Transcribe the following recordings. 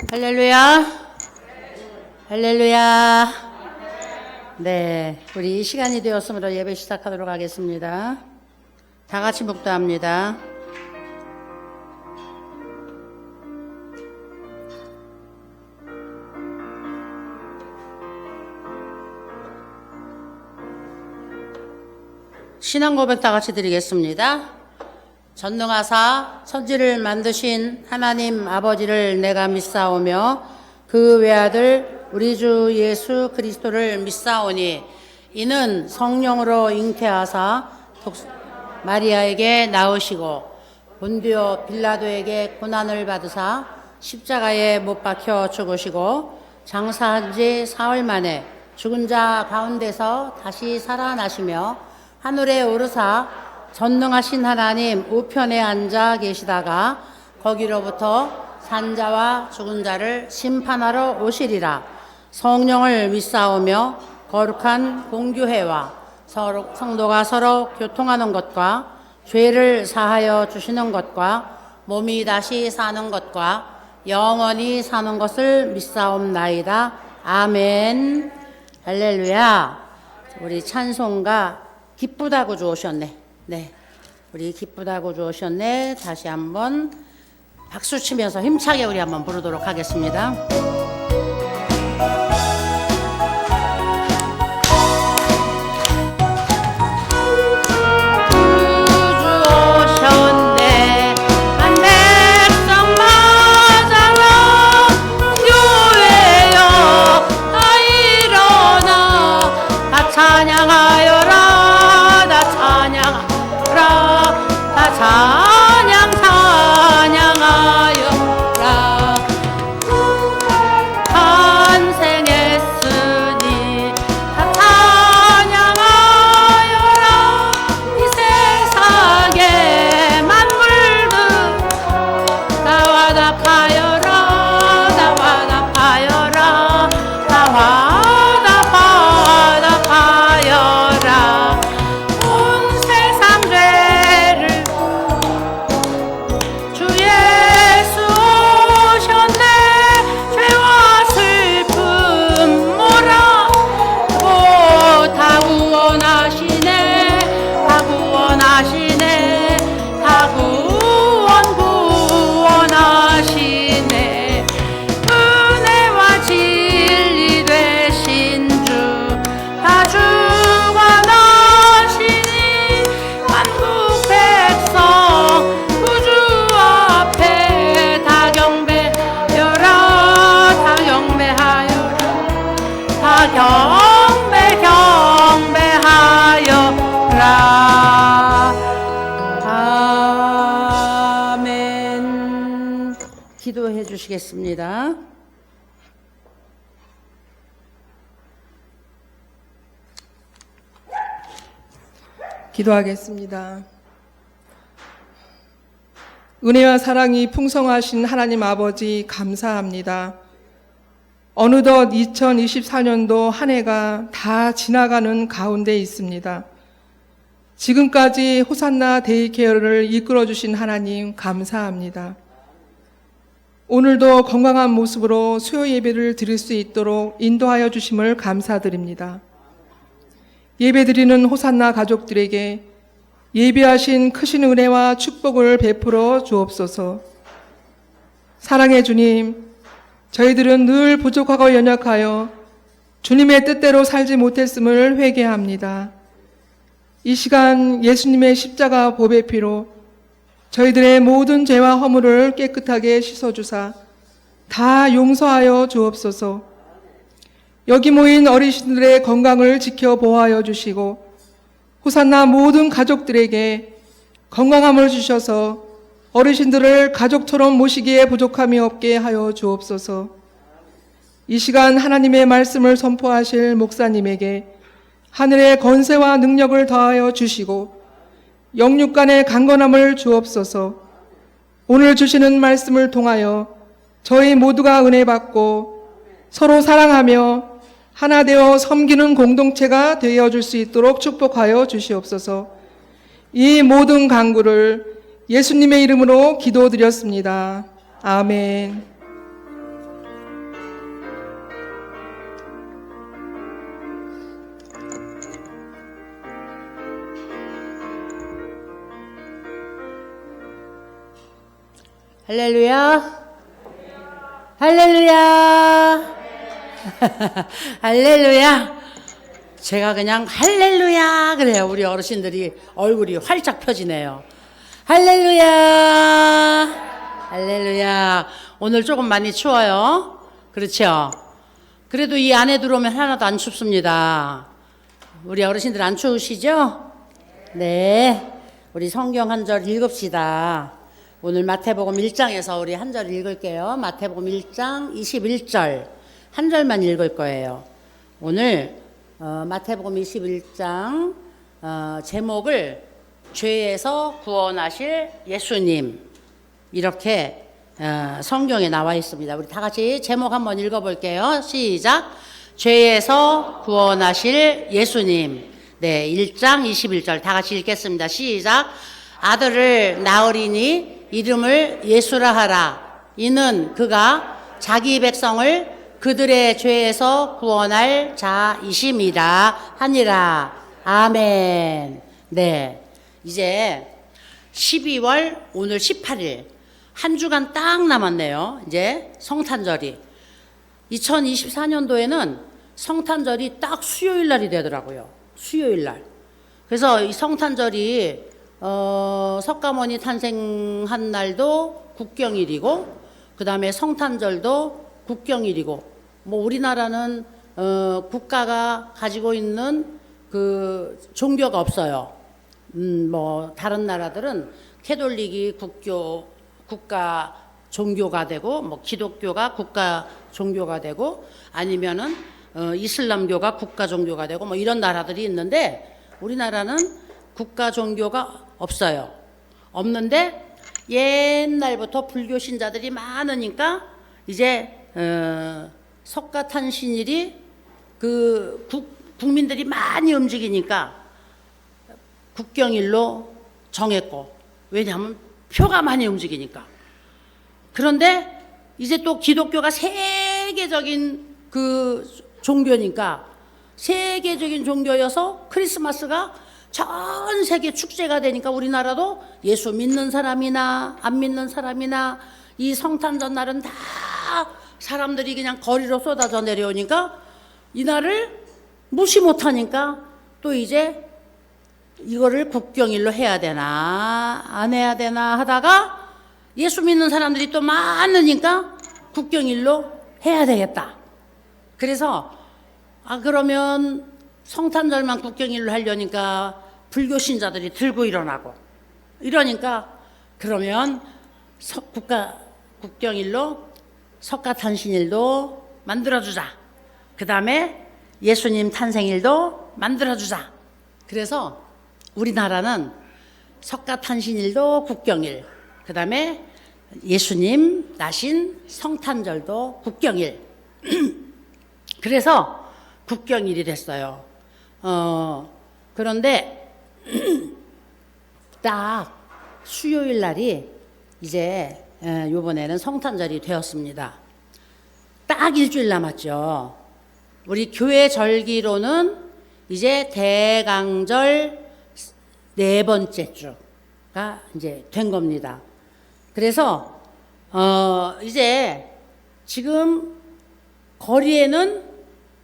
할렐루야. 할렐루야. 네, 우리 시간이 되었으므로 예배 시작하도록 하겠습니다. 다 같이 묵도합니다. 신앙 고백 다 같이 드리겠습니다. 전능하사 천지를 만드신 하나님 아버지를 내가 믿사오며 그 외아들 우리 주 예수 그리스도를 믿사오니 이는 성령으로 잉태하사 마리아에게 낳으시고 본디오 빌라도에게 고난을 받으사 십자가에 못 박혀 죽으시고 장사한 지 사흘 만에 죽은 자 가운데서 다시 살아나시며 하늘에 오르사 전능하신 하나님 우편에 앉아 계시다가 거기로부터 산자와 죽은 자를 심판하러 오시리라. 성령을 믿사오며 거룩한 공교회와 성도가 서로 교통하는 것과 죄를 사하여 주시는 것과 몸이 다시 사는 것과 영원히 사는 것을 믿사옵나이다. 아멘. 할렐루야. 우리 찬송가 기쁘다고 주오셨네. 네, 우리 기쁘다고 주오셨네. 다시 한번 박수 치면서 힘차게 우리 한번 부르도록 하겠습니다. 찬양 찬양하여라. 탄생했으니 다 찬양하여라. 이 세상의 만물들 다 화답하여라. 다 화답하여라. 다 화답하여라. 온 세상 죄를 주 예수 오셨네. 죄와 슬픔 몰아고 다 구원하시네. 다 구원하시네. 다 구원하시네. 은혜와 진리 되신 주 다 주관하시니 만국 백성 구주 앞에 다 경배하여라. 다 경배하여라. 다 경배하여라. 아멘. 기도해 주시겠습니다. 기도하겠습니다. 은혜와 사랑이 풍성하신 하나님 아버지 감사합니다. 어느덧 2024년도 한 해가 다 지나가는 가운데 있습니다. 지금까지 호산나 데이케어를 이끌어주신 하나님 감사합니다. 오늘도 건강한 모습으로 수요 예배를 드릴 수 있도록 인도하여 주심을 감사드립니다. 예배드리는 호산나 가족들에게 예비하신 크신 은혜와 축복을 베풀어 주옵소서. 사랑의 주님, 저희들은 늘 부족하고 연약하여 주님의 뜻대로 살지 못했음을 회개합니다. 이 시간 예수님의 십자가 보배 피로 저희들의 모든 죄와 허물을 깨끗하게 씻어주사 다 용서하여 주옵소서. 여기 모인 어르신들의 건강을 지켜 보호하여 주시고 호산나 모든 가족들에게 건강함을 주셔서 어르신들을 가족처럼 모시기에 부족함이 없게 하여 주옵소서. 이 시간 하나님의 말씀을 선포하실 목사님에게 하늘의 권세와 능력을 더하여 주시고 영육간의 강건함을 주옵소서. 오늘 주시는 말씀을 통하여 저희 모두가 은혜 받고 서로 사랑하며 하나 되어 섬기는 공동체가 되어줄 수 있도록 축복하여 주시옵소서. 이 모든 간구를 예수님의 이름으로 기도드렸습니다. 아멘. 할렐루야. 할렐루야. 할렐루야. 제가 그냥 할렐루야 그래요. 우리 어르신들이 얼굴이 활짝 펴지네요. 할렐루야. 할렐루야. 오늘 조금 많이 추워요. 그렇죠? 그래도 이 안에 들어오면 하나도 안 춥습니다. 우리 어르신들 안 추우시죠? 네. 우리 성경 한 절 읽읍시다. 오늘 마태복음 1장에서 우리 한 절 읽을게요. 마태복음 1장 21절 한 절만 읽을 거예요. 오늘 마태복음 21장 제목을 죄에서 구원하실 예수님 이렇게 성경에 나와 있습니다. 우리 다 같이 제목 한번 읽어볼게요. 시작. 죄에서 구원하실 예수님. 네, 1장 21절 다 같이 읽겠습니다. 시작. 아들을 낳으리니 이름을 예수라 하라. 이는 그가 자기 백성을 그들의 죄에서 구원할 자이심이라 하니라. 아멘. 네, 이제 12월 오늘 18일 한 주간 딱 남았네요. 이제 성탄절이 2024년도에는 성탄절이 딱 수요일 날이 되더라고요. 수요일 날. 그래서 이 성탄절이 석가모니 탄생한 날도 국경일이고 그 다음에 성탄절도 국경일이고 뭐 우리나라는 국가가 가지고 있는 그 종교가 없어요. 뭐 다른 나라들은 캐톨릭이 국가 종교가 되고 뭐 기독교가 국가 종교가 되고 아니면은 이슬람교가 국가 종교가 되고 뭐 이런 나라들이 있는데 우리나라는 국가 종교가 없어요. 없는데 옛날부터 불교 신자들이 많으니까 이제 석가탄신일이 그 국민들이 많이 움직이니까 국경일로 정했고 왜냐하면 표가 많이 움직이니까. 그런데 이제 또 기독교가 세계적인 그 종교니까 세계적인 종교여서 크리스마스가 전 세계 축제가 되니까 우리나라도 예수 믿는 사람이나 안 믿는 사람이나 이 성탄절 날은 다 사람들이 그냥 거리로 쏟아져 내려오니까 이날을 무시 못하니까 또 이제 이거를 국경일로 해야 되나 안 해야 되나 하다가 예수 믿는 사람들이 또 많으니까 국경일로 해야 되겠다. 그래서 그러면 성탄절만 국경일로 하려니까 불교 신자들이 들고 일어나고 이러니까 그러면 국경일로 석가탄신일도 만들어주자. 그 다음에 예수님 탄생일도 만들어주자. 그래서 우리나라는 석가탄신일도 국경일, 그 다음에 예수님 나신 성탄절도 국경일. 그래서 국경일이 됐어요. 그런데 딱 수요일 날이 이제 요번에는 성탄절이 되었습니다. 딱 일주일 남았죠. 우리 교회 절기로는 이제 대강절 네 번째 주가 이제 된 겁니다. 그래서 이제 지금 거리에는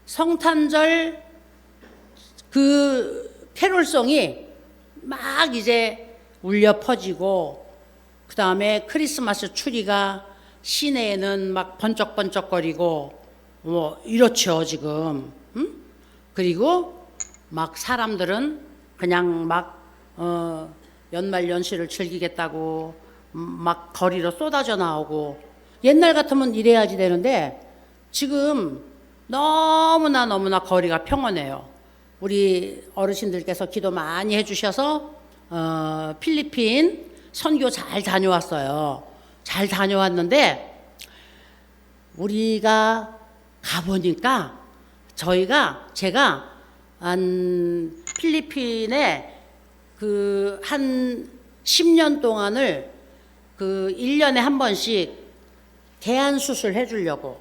성탄절 그 캐롤송이 막 이제 울려 퍼지고 그 다음에 크리스마스 추리가 시내에는 막 번쩍번쩍거리고 뭐 이렇죠 지금. 그리고 막 사람들은 그냥 막 연말 연시를 즐기겠다고 막 거리로 쏟아져 나오고 옛날 같으면 이래야지 되는데 지금 너무나 거리가 평온해요. 우리 어르신들께서 기도 많이 해주셔서 필리핀 선교 잘 다녀왔어요. 잘 다녀왔는데 우리가 가보니까 제가 한 필리핀에 그 한 10년 동안을 그 1년에 한 번씩 대안 수술 해주려고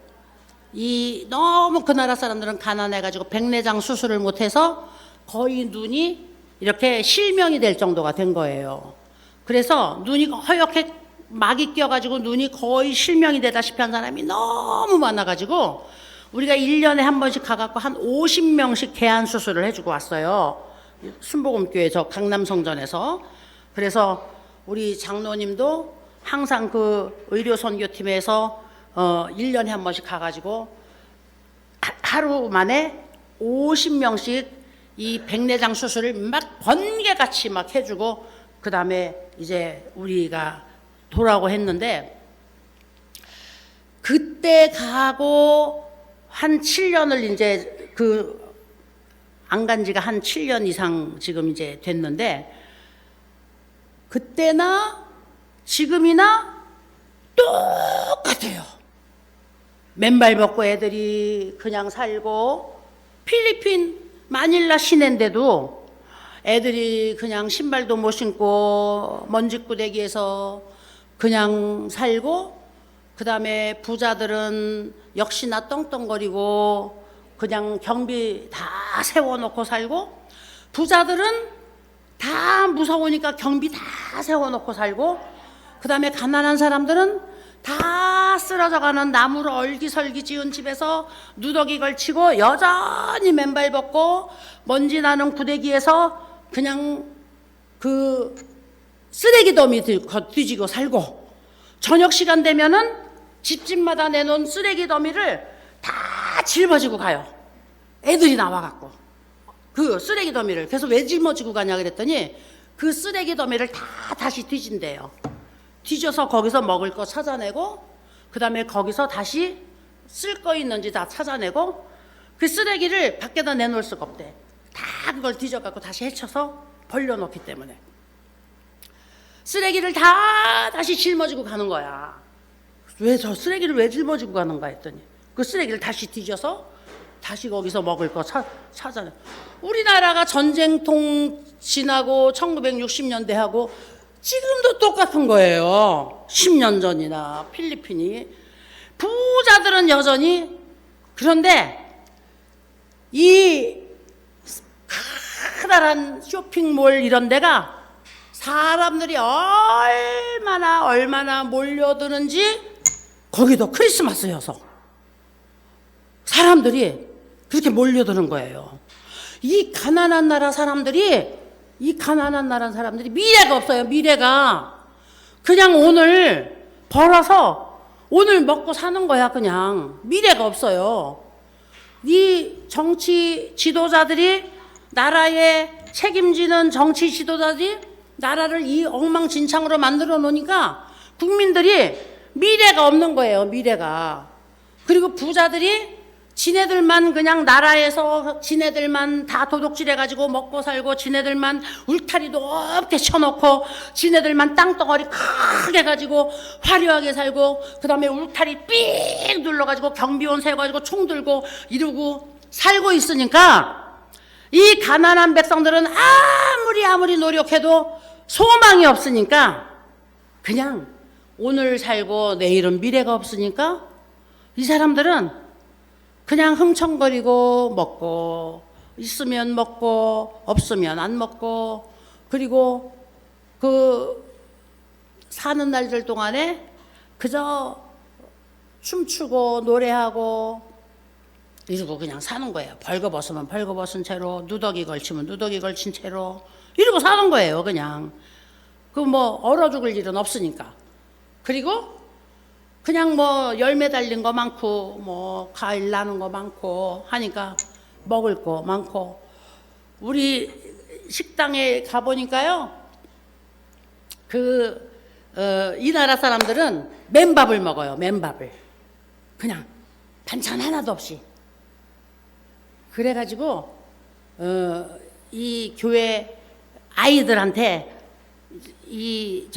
너무 그 나라 사람들은 가난해가지고 백내장 수술을 못해서 거의 눈이 이렇게 실명이 될 정도가 된 거예요. 그래서 눈이 허옇게 막이 껴가지고 눈이 거의 실명이 되다시피 한 사람이 너무 많아가지고 우리가 1년에 한 번씩 가갖고 한 50명씩 개안 수술을 해주고 왔어요. 순복음교회 저 강남성전에서. 그래서 우리 장로님도 항상 그 의료선교팀에서 1년에 한 번씩 가가지고 하루 만에 50명씩 이 백내장 수술을 막 번개같이 막 해주고 그 다음에 이제 우리가 돌아오고 했는데 그때 가고 한 7년을 이제 안 간 지가 한 7년 이상 지금 이제 됐는데 그때나 지금이나 똑같아요. 맨발 벗고 애들이 그냥 살고 필리핀 마닐라 시내인데도 애들이 그냥 신발도 못 신고 먼지구대기에서 그냥 살고 그 다음에 부자들은 역시나 떵떵거리고 그냥 경비 다 세워놓고 살고 부자들은 다 무서우니까 경비 다 세워놓고 살고 그 다음에 가난한 사람들은 다 쓰러져가는 나무로 얼기설기 지은 집에서 누더기 걸치고 여전히 맨발 벗고 먼지 나는 구대기에서 그냥 그 쓰레기 더미 뒤지고 살고 저녁 시간 되면은 집집마다 내놓은 쓰레기 더미를 다 짊어지고 가요. 애들이 나와갖고 그 쓰레기 더미를. 그래서 왜 짊어지고 가냐 그랬더니 그 쓰레기 더미를 다 다시 뒤진대요. 뒤져서 거기서 먹을 거 찾아내고 그 다음에 거기서 다시 쓸 거 있는지 다 찾아내고 그 쓰레기를 밖에다 내놓을 수가 없대. 다 그걸 뒤져갖고 다시 헤쳐서 벌려놓기 때문에 쓰레기를 다 다시 짊어지고 가는 거야. 왜 저 쓰레기를 왜 짊어지고 가는가 했더니 그 쓰레기를 다시 뒤져서 다시 거기서 먹을 거 찾아내. 우리나라가 전쟁통 지나고 1960년대 하고 지금도 똑같은 거예요. 10년 전이나 필리핀이. 부자들은 여전히. 그런데 이 커다란 쇼핑몰 이런 데가 사람들이 얼마나 몰려드는지 거기도 크리스마스여서 사람들이 그렇게 몰려드는 거예요. 이 가난한 나라 사람들이 미래가 없어요. 미래가 그냥 오늘 벌어서 오늘 먹고 사는 거야. 그냥 미래가 없어요. 이 정치 지도자들이 나라에 책임지는 정치 지도자들이 나라를 이 엉망진창으로 만들어 놓으니까 국민들이 미래가 없는 거예요. 미래가. 그리고 부자들이 지네들만 그냥 나라에서 지네들만 다 도둑질해가지고 먹고 살고 지네들만 울타리도 없게 쳐놓고 지네들만 땅덩어리 크게 가지고 화려하게 살고 그 다음에 울타리 삑 눌러가지고 경비원 세워가지고 총 들고 이러고 살고 있으니까 이 가난한 백성들은 아무리 노력해도 소망이 없으니까 그냥 오늘 살고 내일은 미래가 없으니까 이 사람들은 그냥 흥청거리고 먹고 있으면 먹고 없으면 안 먹고 그리고 그 사는 날들 동안에 그저 춤추고 노래하고 이러고 그냥 사는 거예요. 벌거벗으면 벌거벗은 채로 누더기 걸치면 누더기 걸친 채로 이러고 사는 거예요. 그냥 그 뭐 얼어 죽을 일은 없으니까. 그리고 그냥 뭐 열매 달린 거 많고 뭐 과일 나는 거 많고 하니까 먹을 거 많고 우리 식당에 가보니까요 이 나라 사람들은 맨밥을 먹어요. 맨밥을 그냥 반찬 하나도 없이. 그래가지고 이 교회 아이들한테 우리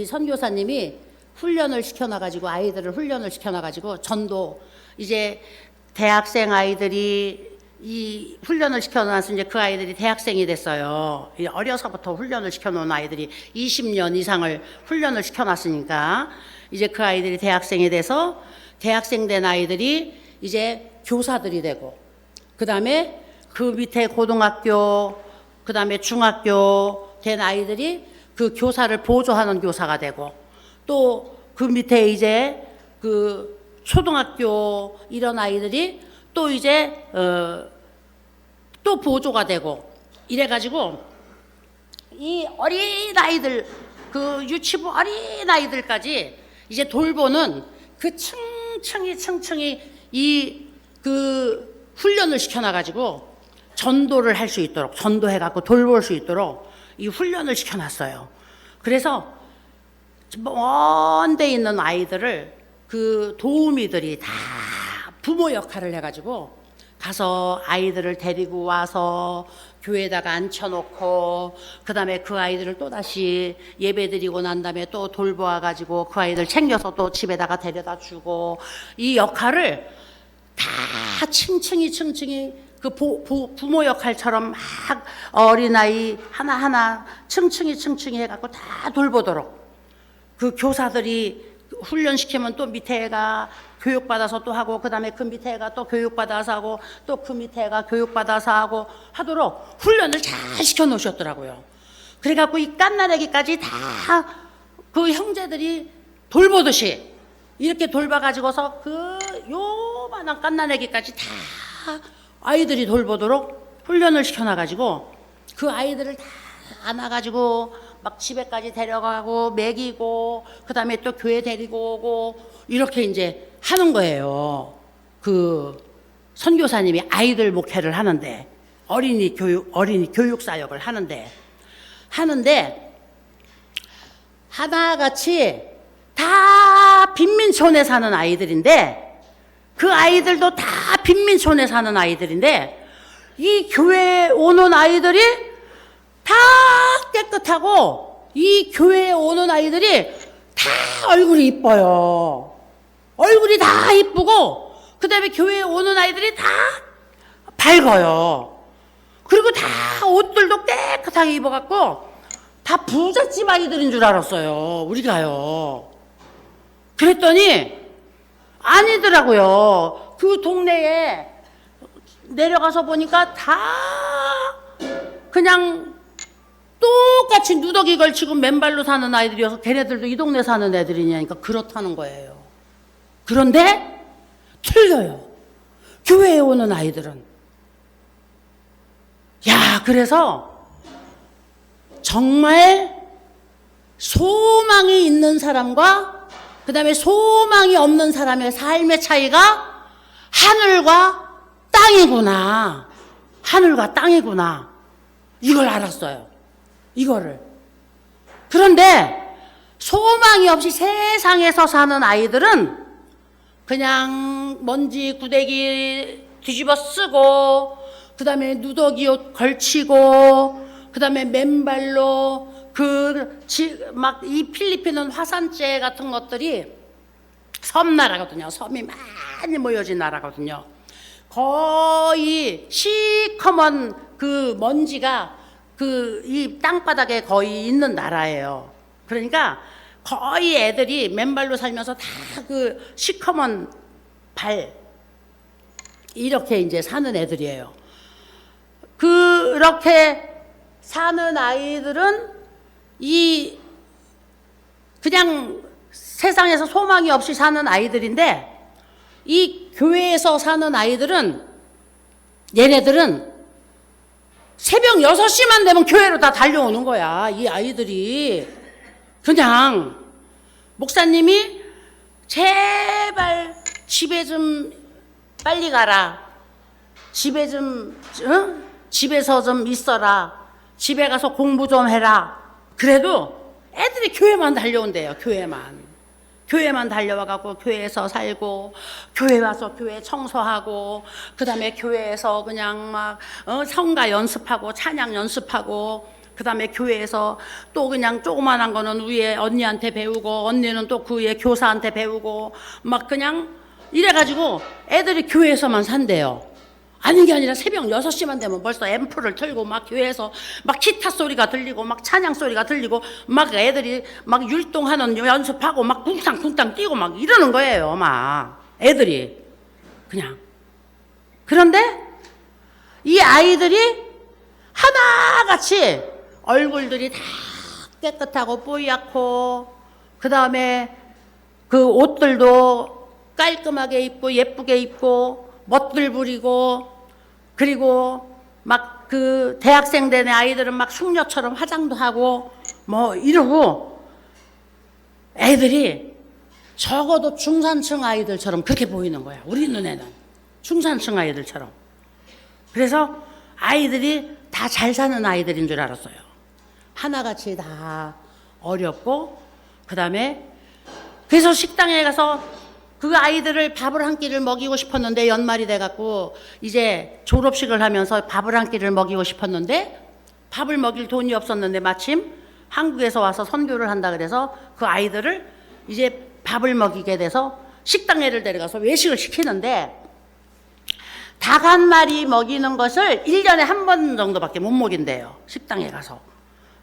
선교사님이 훈련을 시켜놔가지고 아이들을 훈련을 시켜놔가지고 전도 이제 대학생 아이들이 이 훈련을 시켜놔서 이제 그 아이들이 대학생이 됐어요. 어려서부터 훈련을 시켜놓은 아이들이 20년 이상을 훈련을 시켜놨으니까 이제 그 아이들이 대학생이 돼서 대학생 된 아이들이 이제 교사들이 되고 그 다음에 그 밑에 고등학교 그 다음에 중학교 된 아이들이 그 교사를 보조하는 교사가 되고, 또 그 밑에 이제 그 초등학교 이런 아이들이 또 이제 또 보조가 되고, 이래가지고 이 어린 아이들, 그 유치부 어린 아이들까지 이제 돌보는 그 층층이 이 그 훈련을 시켜놔가지고 전도를 할 수 있도록, 전도해갖고 돌볼 수 있도록 이 훈련을 시켜놨어요. 그래서 먼 데 있는 아이들을 그 도우미들이 다 부모 역할을 해가지고 가서 아이들을 데리고 와서 교회에다가 앉혀놓고, 그 다음에 그 아이들을 또다시 예배 드리고 난 다음에 또 돌보아가지고 그 아이들 챙겨서 또 집에다가 데려다 주고, 이 역할을 다 층층이 그 부모 역할처럼 막 어린아이 하나하나 층층이 해갖고 다 돌보도록, 그 교사들이 훈련시키면 또 밑에 애가 교육받아서 또 하고, 그 다음에 그 밑에 애가 또 교육받아서 하고, 또 그 밑에 애가 교육받아서 하고 하도록 훈련을 잘 시켜 놓으셨더라고요. 그래갖고 이 깐나래기까지 다 그 형제들이 돌보듯이 이렇게 돌봐가지고서 그 요만한 깐나래기까지 다 아이들이 돌보도록 훈련을 시켜놔가지고, 그 아이들을 다 안아가지고 막 집에까지 데려가고 먹이고, 그 다음에 또 교회 데리고 오고, 이렇게 이제 하는 거예요. 그 선교사님이 아이들 목회를 하는데, 어린이 교육 사역을 하는데 하나같이 다 빈민촌에 사는 아이들인데, 그 아이들도 다 빈민촌에 사는 아이들인데, 이 교회에 오는 아이들이 다 깨끗하고, 이 교회에 오는 아이들이 다 얼굴이 이뻐요. 얼굴이 다 이쁘고, 그 다음에 교회에 오는 아이들이 다 밝아요. 그리고 다 옷들도 깨끗하게 입어갖고 다 부잣집 아이들인 줄 알았어요, 우리가요. 그랬더니 아니더라고요. 그 동네에 내려가서 보니까 다 그냥 똑같이 누더기 걸치고 맨발로 사는 아이들이어서, 걔네들도 이 동네 사는 애들이냐니까 그렇다는 거예요. 그런데 틀려요, 교회에 오는 아이들은. 야, 그래서 정말 소망이 있는 사람과 그 다음에 소망이 없는 사람의 삶의 차이가 하늘과 땅이구나. 하늘과 땅이구나. 이걸 알았어요. 이거를. 그런데 소망이 없이 세상에서 사는 아이들은 그냥 먼지 구데기 뒤집어 쓰고, 그 다음에 누더기 옷 걸치고, 그 다음에 맨발로 막 이 필리핀은 화산재 같은 것들이 섬나라거든요. 섬이 많이 모여진 나라거든요. 거의 시커먼 그 먼지가 그 이 땅바닥에 거의 있는 나라예요. 그러니까 거의 애들이 맨발로 살면서 다 그 시커먼 발, 이렇게 이제 사는 애들이에요. 그렇게 사는 아이들은 이 그냥 세상에서 소망이 없이 사는 아이들인데, 이 교회에서 사는 아이들은, 얘네들은 새벽 6시만 되면 교회로 다 달려오는 거야, 이 아이들이. 그냥 목사님이 제발 집에 좀 빨리 가라, 집에 좀 집에서 좀 있어라, 집에 가서 공부 좀 해라. 그래도 애들이 교회만 달려온대요. 교회만 달려와갖고 교회에서 살고, 교회 와서 교회 청소하고, 그 다음에 교회에서 그냥 막 성가 연습하고 찬양 연습하고, 그 다음에 교회에서 또 그냥 조그만한 거는 위에 언니한테 배우고, 언니는 또 그 위에 교사한테 배우고, 막 그냥 이래가지고 애들이 교회에서만 산대요. 아닌 게 아니라 새벽 6시만 되면 벌써 앰프를 틀고 막 교회에서 막 기타 소리가 들리고 막 찬양 소리가 들리고, 막 애들이 막 율동하는 연습하고 막 쿵땅쿵땅 뛰고 막 이러는 거예요, 막 애들이 그냥. 그런데 이 아이들이 하나같이 얼굴들이 다 깨끗하고 뽀얗고, 그 다음에 그 옷들도 깔끔하게 입고 예쁘게 입고 멋들 부리고, 그리고 막 그 대학생 된 아이들은 막 숙녀처럼 화장도 하고 뭐 이러고, 애들이 적어도 중산층 아이들처럼 그렇게 보이는 거야. 우리 눈에는 중산층 아이들처럼. 그래서 아이들이 다 잘 사는 아이들인 줄 알았어요. 하나같이 다 어렵고, 그 다음에 그래서 식당에 가서 그 아이들을 밥을 한 끼를 먹이고 싶었는데, 연말이 돼갖고 이제 졸업식을 하면서 밥을 한 끼를 먹이고 싶었는데 밥을 먹일 돈이 없었는데, 마침 한국에서 와서 선교를 한다 그래서 그 아이들을 이제 밥을 먹이게 돼서 식당에를 데려가서 외식을 시키는데, 닭 한 마리 먹이는 것을 1년에 한 번 정도밖에 못 먹인대요, 식당에 가서.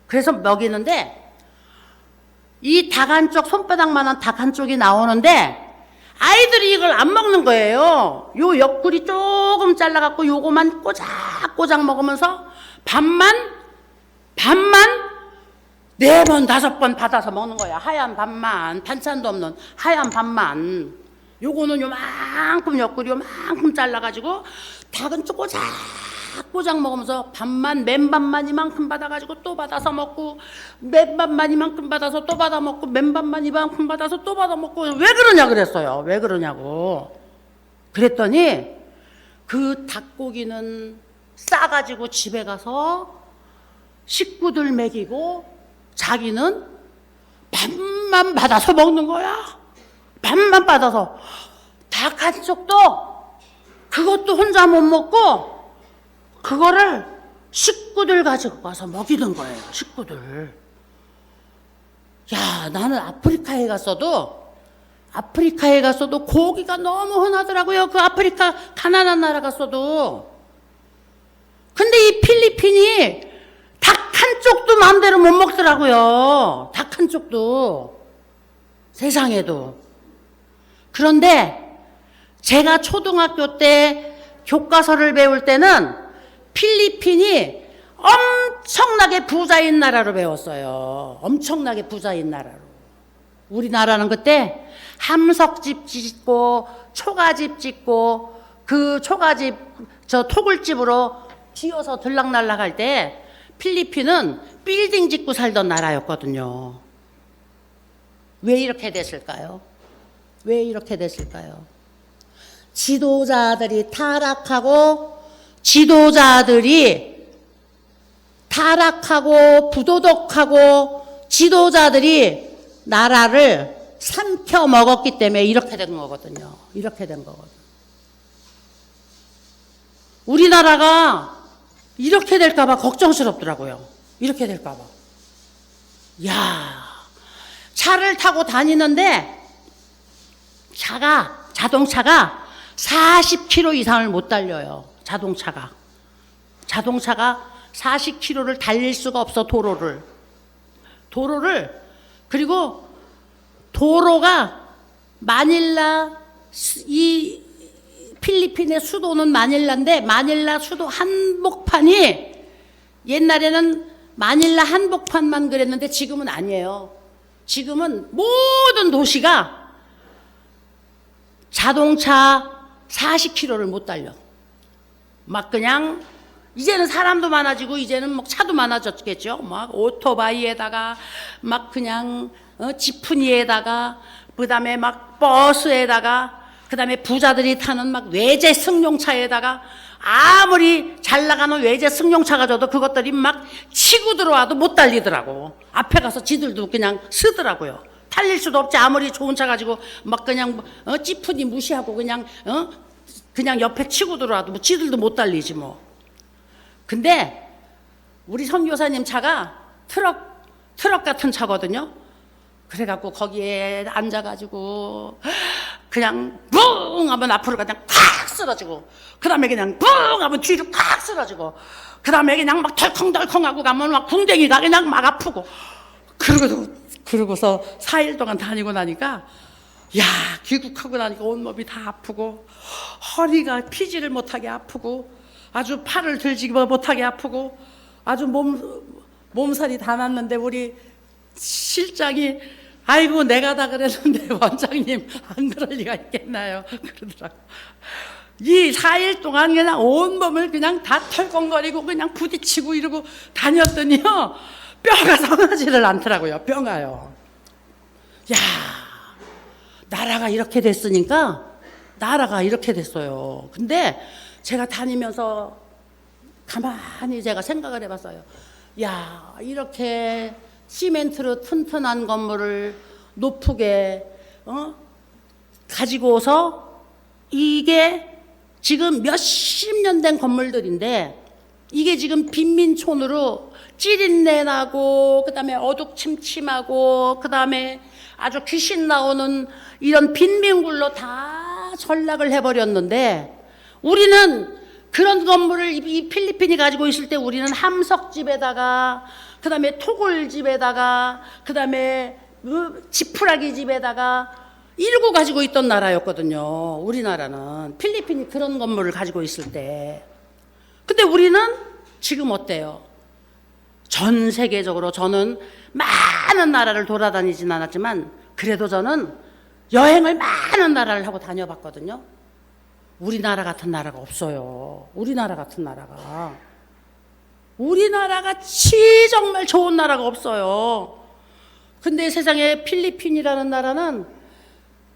그래서 먹이는데 이 닭 한쪽, 손바닥만한 닭 한쪽이 나오는데 아이들이 이걸 안 먹는 거예요. 요 옆구리 조금 잘라갖고 요거만 꼬작꼬작 먹으면서 밥만 4번 5번 받아서 먹는 거야. 하얀 밥만, 반찬도 없는 하얀 밥만. 요거는 요만큼 옆구리 요만큼 잘라가지고 닭은 꼬작꼬작 먹으면서 밥만, 맨밥만 이만큼 받아가지고 또 받아서 먹고, 맨밥만 이만큼 받아서 또 받아 먹고, 맨밥만 이만큼 받아서 또 받아 먹고. 왜 그러냐 그랬어요. 왜 그러냐고. 그랬더니 그 닭고기는 싸가지고 집에 가서 식구들 먹이고 자기는 밥만 받아서 먹는 거야. 밥만 받아서. 닭 한쪽도 그것도 혼자 못 먹고 그거를 식구들 가지고 가서 먹이는 거예요. 식구들. 야, 나는 아프리카에 갔어도 고기가 너무 흔하더라고요. 그 아프리카 가난한 나라 갔어도. 근데 이 필리핀이 닭 한쪽도 마음대로 못 먹더라고요. 닭 한쪽도. 세상에도. 그런데 제가 초등학교 때 교과서를 배울 때는 필리핀이 엄청나게 부자인 나라로 배웠어요. 엄청나게 부자인 나라로. 우리나라는 그때 함석집 짓고 초가집 짓고, 그 초가집 저 토굴집으로 튀어서 들락날락 할 때 필리핀은 빌딩 짓고 살던 나라였거든요. 왜 이렇게 됐을까요? 왜 이렇게 됐을까요? 지도자들이 타락하고 부도덕하고 지도자들이 나라를 삼켜 먹었기 때문에 이렇게 된 거거든요. 이렇게 된 거거든요. 우리나라가 이렇게 될까봐 걱정스럽더라고요. 이렇게 될까봐. 야, 차를 타고 다니는데 자동차가 40km 이상을 못 달려요. 자동차가 40km를 달릴 수가 없어. 도로를. 그리고 도로가 마닐라, 이 필리핀의 수도는 마닐라인데, 마닐라 수도 한복판이, 옛날에는 마닐라 한복판만 그랬는데 지금은 아니에요. 지금은 모든 도시가 자동차 40km를 못 달려. 막 그냥, 이제는 사람도 많아지고 이제는 막 차도 많아졌겠죠. 막 오토바이에다가 막 그냥 지프니에다가, 그 다음에 막 버스에다가, 그 다음에 부자들이 타는 막 외제 승용차에다가, 아무리 잘 나가는 외제 승용차가 줘도 그것들이 막 치고 들어와도 못 달리더라고. 앞에 가서 지들도 그냥 쓰더라고요. 달릴 수도 없지. 아무리 좋은 차 가지고 막 그냥 지프니 무시하고 그냥 옆에 치고 들어와도 뭐 지들도 못 달리지 뭐. 근데 우리 선교사님 차가 트럭 같은 차거든요. 그래갖고 거기에 앉아가지고 그냥 뿡 하면 앞으로 그냥 콱 쓰러지고, 그 다음에 그냥 뿡 하면 뒤로 콱 쓰러지고, 그 다음에 그냥 막 덜컹덜컹하고 가면 막 궁뎅이가 그냥 막 아프고. 그러고서 4일 동안 다니고 나니까, 야, 귀국하고 나니까 온몸이 다 아프고, 허리가 피지를 못하게 아프고, 아주 팔을 들지 못하게 아프고, 아주 몸살이 다 났는데, 우리 실장이 아이고 내가 다 그랬는데 원장님 안 그럴 리가 있겠나요? 그러더라고. 이 4일 동안 그냥 온몸을 그냥 다 털컹거리고 그냥 부딪히고 이러고 다녔더니요 뼈가 성하지를 않더라고요. 뼈가요. 야, 나라가 이렇게 됐으니까 나라가 이렇게 됐어요. 근데 제가 다니면서 가만히 제가 생각을 해봤어요. 야, 이렇게 시멘트로 튼튼한 건물을 높게 가지고서 이게 지금 몇십 년 된 건물들인데 이게 지금 빈민촌으로 찌린내 나고 그다음에 어둑침침하고 그다음에 아주 귀신 나오는 이런 빈민굴로 다 전락을 해버렸는데 우리는 그런 건물을 이 필리핀이 가지고 있을 때 우리는 함석집에다가 그다음에 토굴집에다가 그다음에 지푸라기 집에다가 이러고 가지고 있던 나라였거든요. 우리나라는 필리핀이 그런 건물을 가지고 있을 때. 근데 우리는 지금 어때요? 전 세계적으로 저는 많은 나라를 돌아다니진 않았지만 그래도 저는 여행을 많은 나라를 하고 다녀봤거든요. 우리나라 같은 나라가 없어요. 우리나라 같은 나라가. 우리나라같이 정말 좋은 나라가 없어요. 근데 세상에 필리핀이라는 나라는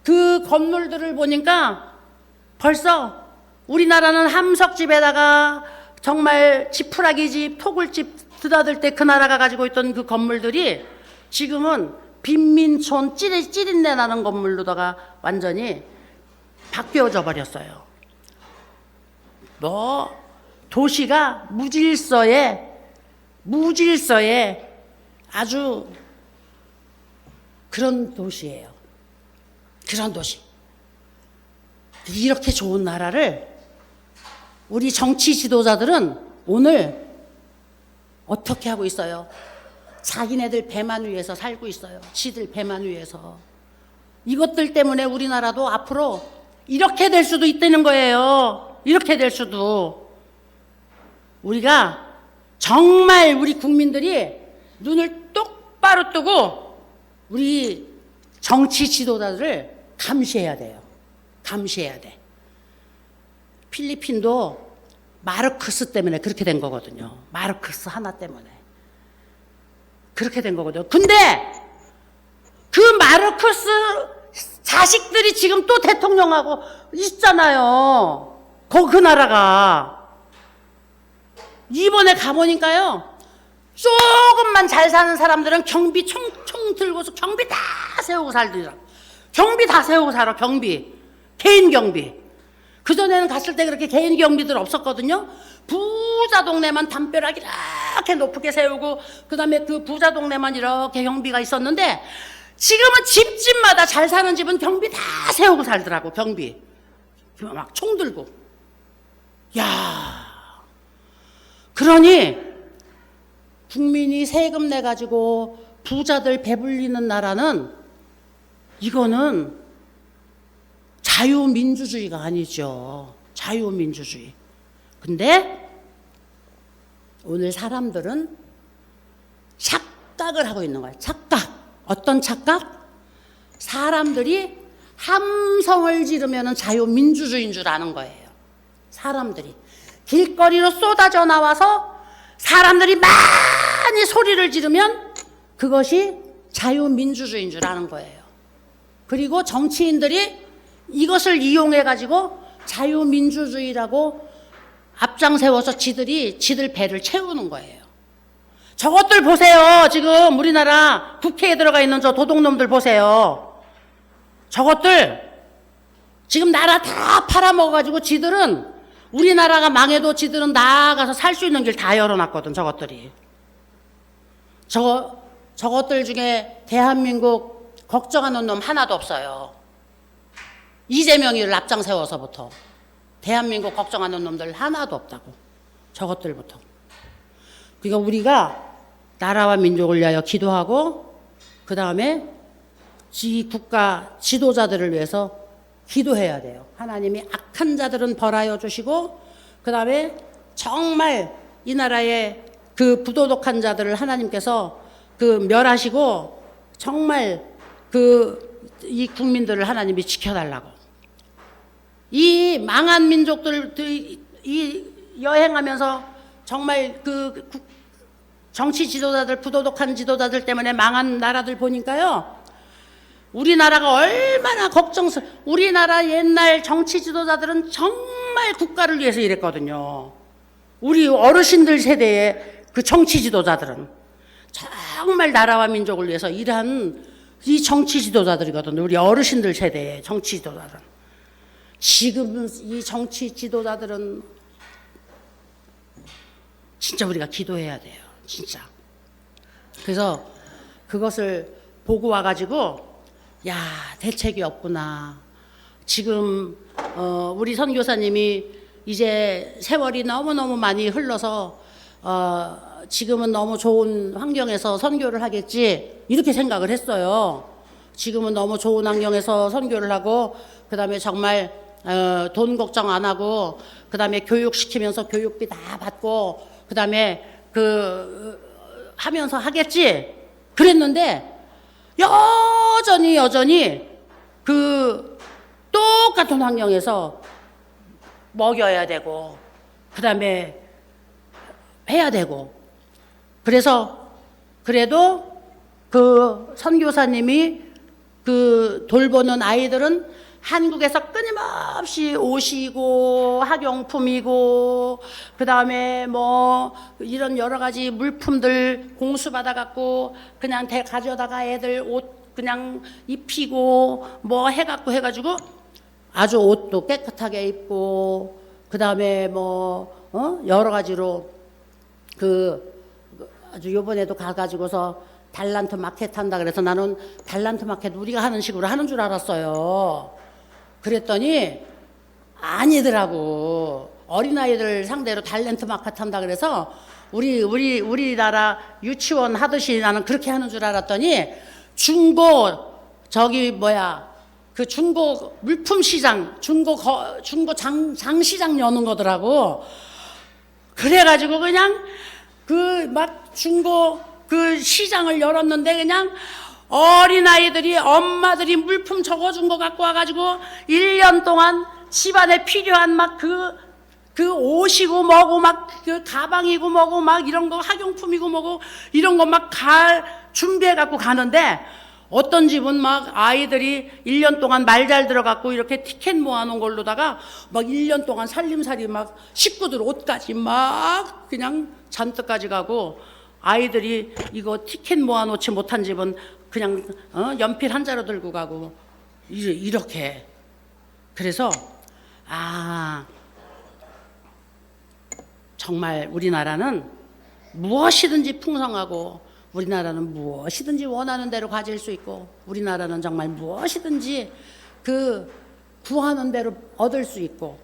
그 건물들을 보니까 벌써 우리나라는 함석집에다가 정말 지푸라기 집, 토굴집 드나들 때 그 나라가 가지고 있던 그 건물들이 지금은 빈민촌 찌릿내 나는 건물로다가 완전히 바뀌어져 버렸어요. 도시가 무질서에 아주 그런 도시예요. 그런 도시. 이렇게 좋은 나라를 우리 정치 지도자들은 오늘 어떻게 하고 있어요? 자기네들 배만 위해서 살고 있어요. 지들 배만 위해서. 이것들 때문에 우리나라도 앞으로 이렇게 될 수도 있다는 거예요. 이렇게 될 수도. 우리가 정말 우리 국민들이 눈을 똑바로 뜨고 우리 정치 지도자들을 감시해야 돼요. 감시해야 돼. 필리핀도 마르크스 때문에 그렇게 된 거거든요. 마르크스 하나 때문에. 그렇게 된 거거든요. 근데 그 마르크스 자식들이 지금 또 대통령하고 있잖아요. 그 나라가. 이번에 가보니까요. 조금만 잘 사는 사람들은 경비 총 들고서 경비 다 세우고 살더라. 경비 다 세우고 살아. 경비. 개인 경비. 그전에는 갔을 때 그렇게 개인 경비들 없었거든요. 부자 동네만 담벼락 이렇게 높게 세우고 그 다음에 그 부자 동네만 이렇게 경비가 있었는데 지금은 집집마다 잘 사는 집은 경비 다 세우고 살더라고. 경비. 막 총 들고. 야, 그러니 국민이 세금 내가지고 부자들 배불리는 나라는 이거는 자유민주주의가 아니죠. 자유민주주의. 근데 오늘 사람들은 착각을 하고 있는 거예요. 착각. 어떤 착각? 사람들이 함성을 지르면 자유민주주의인 줄 아는 거예요. 사람들이. 길거리로 쏟아져 나와서 사람들이 많이 소리를 지르면 그것이 자유민주주의인 줄 아는 거예요. 그리고 정치인들이 이것을 이용해가지고 자유민주주의라고 앞장 세워서 지들 배를 채우는 거예요. 저것들 보세요. 지금 우리나라 국회에 들어가 있는 저 도둑놈들 보세요. 저것들 지금 나라 다 팔아먹어가지고 지들은 우리나라가 망해도 지들은 나아가서 살 수 있는 길 다 열어놨거든. 저것들이. 저것들 중에 대한민국 걱정하는 놈 하나도 없어요. 이재명이를 앞장 세워서부터 대한민국 걱정하는 놈들 하나도 없다고. 저것들부터. 그러니까 우리가 나라와 민족을 위하여 기도하고 그 다음에 국가 지도자들을 위해서 기도해야 돼요. 하나님이 악한 자들은 벌하여 주시고 그 다음에 정말 이 나라의 그 부도덕한 자들을 하나님께서 그 멸하시고 정말 이 국민들을 하나님이 지켜달라고. 이 망한 민족들 이 여행하면서 정말 정치 지도자들, 부도덕한 지도자들 때문에 망한 나라들 보니까요. 우리나라가 얼마나 우리나라 옛날 정치 지도자들은 정말 국가를 위해서 일했거든요. 우리 어르신들 세대의 그 정치 지도자들은 정말 나라와 민족을 위해서 일한 이 정치 지도자들이거든요. 우리 어르신들 세대의 정치 지도자들은. 지금 이 정치 지도자들은 진짜 우리가 기도해야 돼요. 진짜. 그래서 그것을 보고 와가지고 야, 대책이 없구나. 지금 우리 선교사님이 이제 세월이 너무너무 많이 흘러서 지금은 너무 좋은 환경에서 선교를 하겠지 이렇게 생각을 했어요. 지금은 너무 좋은 환경에서 선교를 하고 그다음에 정말 돈 걱정 안 하고 그다음에 교육시키면서 교육비 다 받고 그다음에 하면서 하겠지 그랬는데 여전히 똑같은 환경에서 먹여야 되고 그다음에 해야 되고 그래서 그래도 선교사님이 돌보는 아이들은 한국에서 끊임없이 옷이고 학용품이고 그다음에 뭐 이런 여러 가지 물품들 공수받아 갖고 그냥 가져다가 애들 옷 그냥 입히고 뭐 해가지고 아주 옷도 깨끗하게 입고 그다음에 여러 가지로 아주 요번에도 가가지고서 달란트 마켓 한다 그래서 나는 달란트 마켓 우리가 하는 식으로 하는 줄 알았어요. 그랬더니 아니더라고. 어린아이들 상대로 달란트 마켓 한다 그래서 우리나라 유치원 하듯이 나는 그렇게 하는 줄 알았더니 중고 물품 시장 중고 장시장 여는 거더라고. 그래가지고 그냥 중고 시장을 열었는데 그냥 어린아이들이 엄마들이 물품 적어준 거 갖고 와가지고 1년 동안 집안에 필요한 옷이고 뭐고 가방이고 뭐고 이런 거 학용품이고 뭐고 이런 거 준비해 갖고 가는데 어떤 집은 아이들이 1년 동안 말 잘 들어갖고 이렇게 티켓 모아놓은 걸로다가 1년 동안 살림살이 식구들 옷까지 그냥 잔뜩 가져가고 아이들이 이거 티켓 모아놓지 못한 집은 그냥 연필 한 자루 들고 가고 이렇게. 그래서 정말 우리나라는 무엇이든지 풍성하고 우리나라는 무엇이든지 원하는 대로 가질 수 있고 우리나라는 정말 무엇이든지 구하는 대로 얻을 수 있고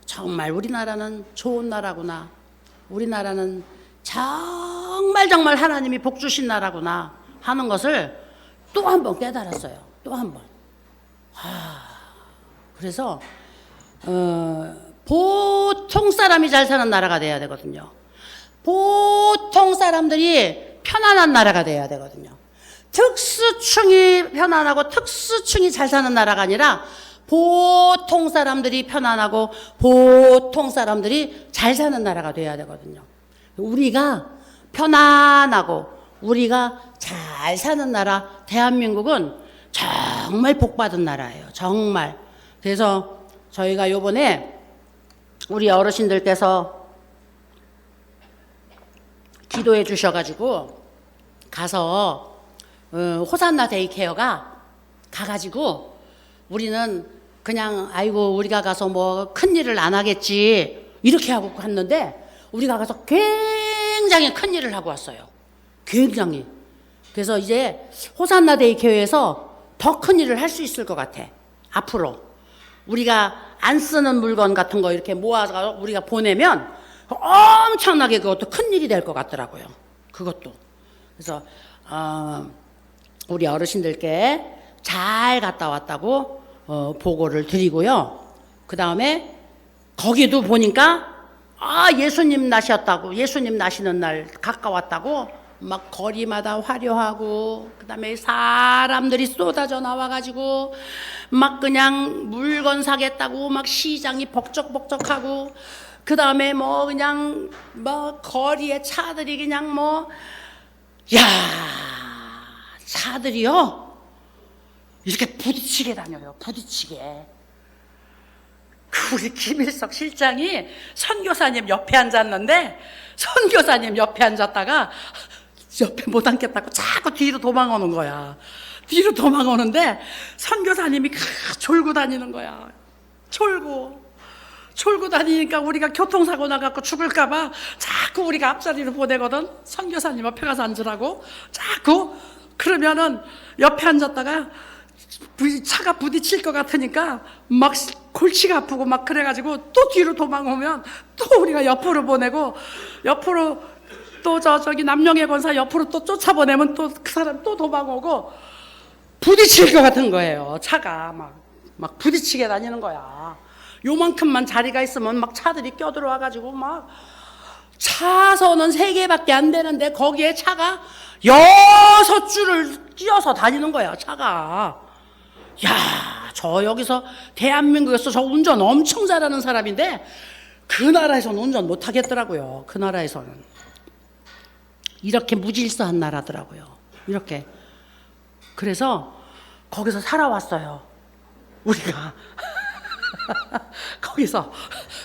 정말 우리나라는 좋은 나라구나. 우리나라는 정말 하나님이 복 주신 나라구나 하는 것을 또 한 번 깨달았어요. 또 한 번. 그래서 보통 사람이 잘 사는 나라가 돼야 되거든요. 보통 사람들이 편안한 나라가 돼야 되거든요. 특수층이 편안하고 특수층이 잘 사는 나라가 아니라 보통 사람들이 편안하고 보통 사람들이 잘 사는 나라가 돼야 되거든요. 우리가 편안하고 우리가 잘 사는 나라 대한민국은 정말 복받은 나라예요. 정말. 그래서 저희가 요번에 우리 어르신들께서 기도해 주셔가지고 가서 호산나 데이케어가 가가지고 우리는 그냥 아이고 우리가 가서 큰일을 안 하겠지 이렇게 하고 갔는데 우리가 가서 굉장히 큰일을 하고 왔어요. 굉장히. 그래서 이제 호산나 데이케어에서 더 큰일을 할 수 있을 것 같아. 앞으로 우리가 안 쓰는 물건 같은 거 이렇게 모아서 우리가 보내면 엄청나게 그것도 큰일이 될 것 같더라고요. 그것도. 그래서 우리 어르신들께 잘 갔다 왔다고 보고를 드리고요. 그 다음에 거기도 보니까 예수님 나셨다고, 예수님 나시는 날 가까웠다고 막 거리마다 화려하고 그다음에 사람들이 쏟아져 나와가지고 막 그냥 물건 사겠다고 막 시장이 벅적벅적하고 그다음에 뭐 그냥 뭐 거리에 차들이 그냥 뭐 야 차들이요 이렇게 부딪히게 다녀요. 부딪히게. 우리 김일석 실장이 선교사님 옆에 앉았는데 선교사님 옆에 앉았다가 옆에 못 앉겠다고 자꾸 뒤로 도망오는 거야. 뒤로 도망오는데 선교사님이 졸고 다니는 거야. 졸고 다니니까 우리가 교통사고 나갖고 죽을까봐 자꾸 우리가 앞자리로 보내거든. 선교사님 옆에 가서 앉으라고 자꾸. 그러면은 옆에 앉았다가 차가 부딪힐 것 같으니까 막 골치가 아프고 막 그래가지고 또 뒤로 도망오면 또 우리가 옆으로 보내고 옆으로 또 저기 남영의 권사 옆으로 또 쫓아보내면 또 그 사람 또 도망오고 부딪힐 것 같은 거예요. 차가 막 부딪히게 다니는 거야. 요만큼만 자리가 있으면 막 차들이 껴들어와가지고 막 차선은 3개밖에 안 되는데 거기에 차가 6줄을 끼어서 다니는 거야. 차가. 야, 저 여기서 대한민국에서 저 운전 엄청 잘하는 사람인데 그 나라에서는 운전 못 하겠더라고요. 그 나라에서는 이렇게 무질서한 나라더라고요. 이렇게. 그래서 거기서 살아왔어요. 우리가 거기서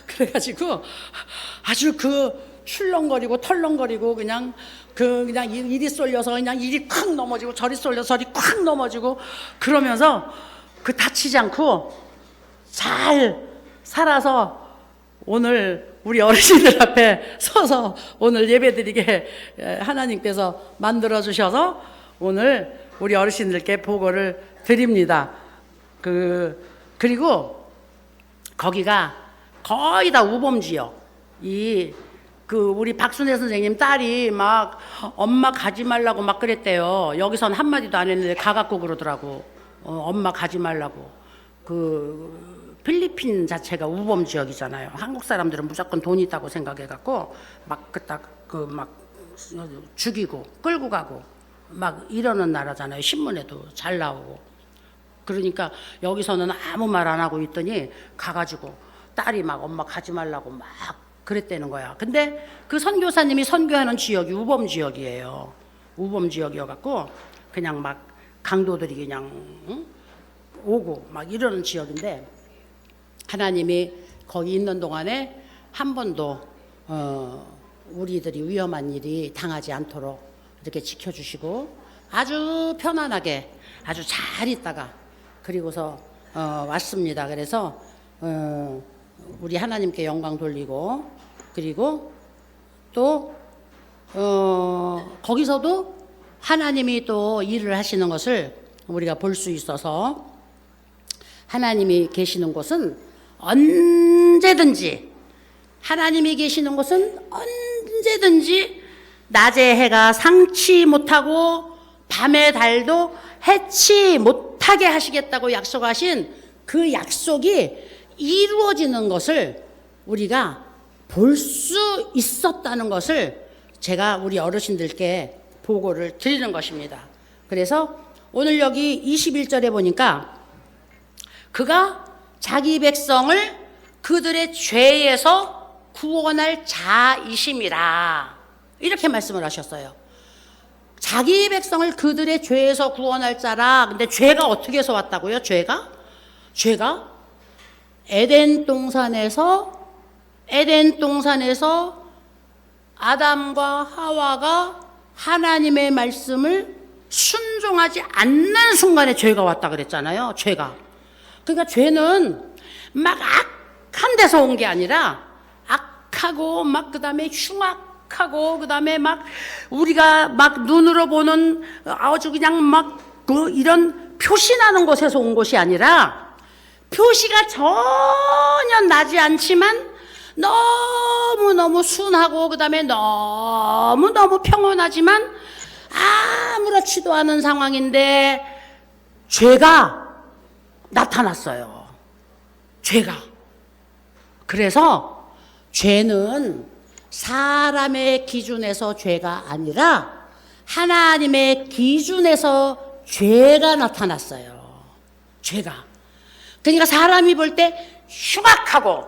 그래가지고 아주 그 출렁거리고 털렁거리고 그냥 이리 쏠려서 그냥 이리 콱 넘어지고 저리 쏠려서 저리 콱 넘어지고 그러면서 그 다치지 않고 잘 살아서 오늘 우리 어르신들 앞에 서서 오늘 예배드리게 하나님께서 만들어 주셔서 오늘 우리 어르신들께 보고를 드립니다. 그리고 거기가 거의 다 우범지역. 우리 박순애 선생님 딸이 막 엄마 가지 말라고 막 그랬대요. 여기선 한마디도 안 했는데 가갖고 그러더라고. 엄마 가지 말라고. 필리핀 자체가 우범 지역이잖아요. 한국 사람들은 무조건 돈 있다고 생각해갖고 막 죽이고 끌고 가고 막 이러는 나라잖아요. 신문에도 잘 나오고. 그러니까 여기서는 아무 말 안 하고 있더니 가가지고 딸이 막 엄마 가지 말라고 막 그랬다는 거야. 근데 그 선교사님이 선교하는 지역이 우범 지역이에요. 우범 지역이어갖고 그냥 막 강도들이 그냥 오고 막 이러는 지역인데 하나님이 거기 있는 동안에 한 번도 우리들이 위험한 일이 당하지 않도록 이렇게 지켜주시고 아주 편안하게 아주 잘 있다가 그리고서 왔습니다. 그래서 우리 하나님께 영광 돌리고 그리고 또 거기서도 하나님이 또 일을 하시는 것을 우리가 볼 수 있어서 하나님이 계시는 곳은 언제든지 하나님이 계시는 곳은 언제든지 낮에 해가 상치 못하고 밤의 달도 해치 못하게 하시겠다고 약속하신 그 약속이 이루어지는 것을 우리가 볼 수 있었다는 것을 제가 우리 어르신들께 보고를 드리는 것입니다. 그래서 오늘 여기 21절에 보니까 그가 자기 백성을 그들의 죄에서 구원할 자이심이라 이렇게 말씀을 하셨어요. 자기 백성을 그들의 죄에서 구원할 자라. 근데 죄가 어떻게 해서 왔다고요? 죄가 에덴 동산에서 아담과 하와가 하나님의 말씀을 순종하지 않는 순간에 죄가 왔다 그랬잖아요. 죄가. 그러니까 죄는 막 악한 데서 온 게 아니라 악하고 막 그다음에 흉악하고 그다음에 막 우리가 막 눈으로 보는 아주 그냥 막 이런 표시나는 곳에서 온 것이 아니라 표시가 전혀 나지 않지만 너무너무 순하고 그다음에 너무너무 평온하지만 아무렇지도 않은 상황인데 죄가 나타났어요. 죄가. 그래서 죄는 사람의 기준에서 죄가 아니라 하나님의 기준에서 죄가 나타났어요. 죄가. 그러니까 사람이 볼 때 흉악하고,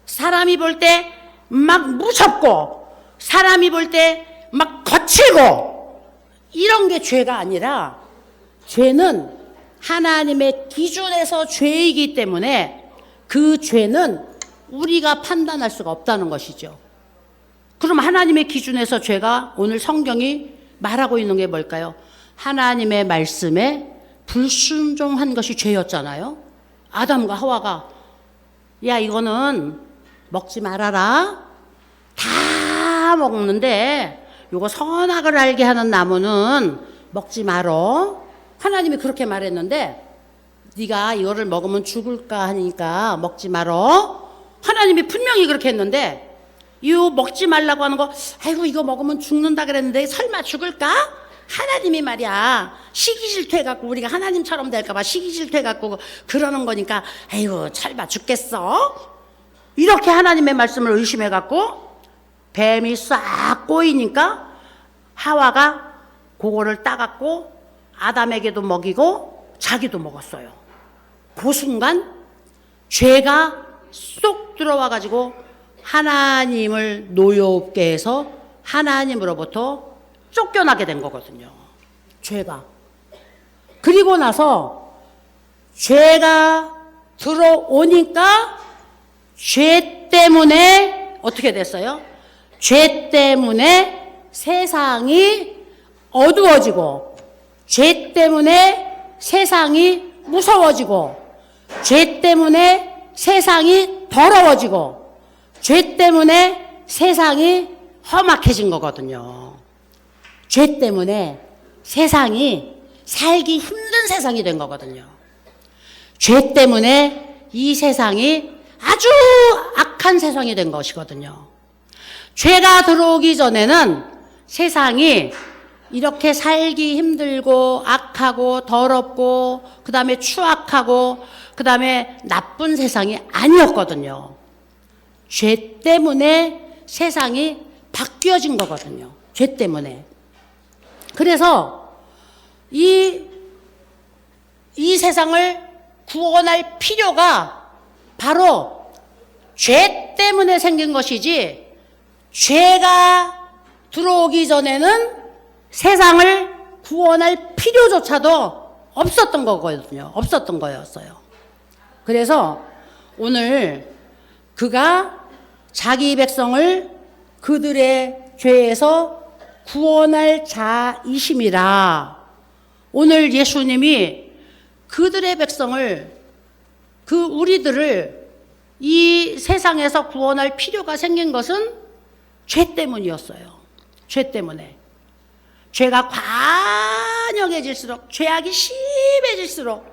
사람이 볼 때 막 무섭고, 사람이 볼 때 막 거칠고, 이런 게 죄가 아니라, 죄는 하나님의 기준에서 죄이기 때문에 그 죄는 우리가 판단할 수가 없다는 것이죠. 그럼 하나님의 기준에서 죄가, 오늘 성경이 말하고 있는 게 뭘까요? 하나님의 말씀에 불순종한 것이 죄였잖아요. 아담과 하와가 야, 이거는 먹지 말아라. 다 먹는데 요거 선악을 알게 하는 나무는 먹지 말어. 하나님이 그렇게 말했는데 네가 이거를 먹으면 죽을까 하니까 먹지 말어. 하나님이 분명히 그렇게 했는데 이거 먹지 말라고 하는 거, 아이고 이거 먹으면 죽는다 그랬는데 설마 죽을까? 하나님이 말이야 시기질투해갖고 우리가 하나님처럼 될까봐 시기질투해갖고 그러는 거니까 아이고 설마 죽겠어? 이렇게 하나님의 말씀을 의심해갖고 뱀이 싹 꼬이니까 하와가 그거를 따갖고 아담에게도 먹이고 자기도 먹었어요. 그 순간 죄가 쏙 들어와가지고 하나님을 노여웁게 해서 하나님으로부터 쫓겨나게 된 거거든요. 죄가. 그리고 나서 죄가 들어오니까 죄 때문에 어떻게 됐어요? 죄 때문에 세상이 어두워지고, 죄 때문에 세상이 무서워지고, 죄 때문에 세상이 더러워지고, 죄 때문에 세상이 험악해진 거거든요. 죄 때문에 세상이 살기 힘든 세상이 된 거거든요. 죄 때문에 이 세상이 아주 악한 세상이 된 것이거든요. 죄가 들어오기 전에는 세상이 이렇게 살기 힘들고 악하고 더럽고 그 다음에 추악하고 그 다음에 나쁜 세상이 아니었거든요. 죄 때문에 세상이 바뀌어진 거거든요. 죄 때문에. 그래서 이 세상을 구원할 필요가 바로 죄 때문에 생긴 것이지, 죄가 들어오기 전에는 세상을 구원할 필요조차도 없었던 거거든요. 없었던 거였어요. 그래서 오늘 그가 자기 백성을 그들의 죄에서 구원할 자이심이라, 오늘 예수님이 그들의 백성을, 우리들을 이 세상에서 구원할 필요가 생긴 것은 죄 때문이었어요. 죄 때문에. 죄가 관영해질수록, 죄악이 심해질수록,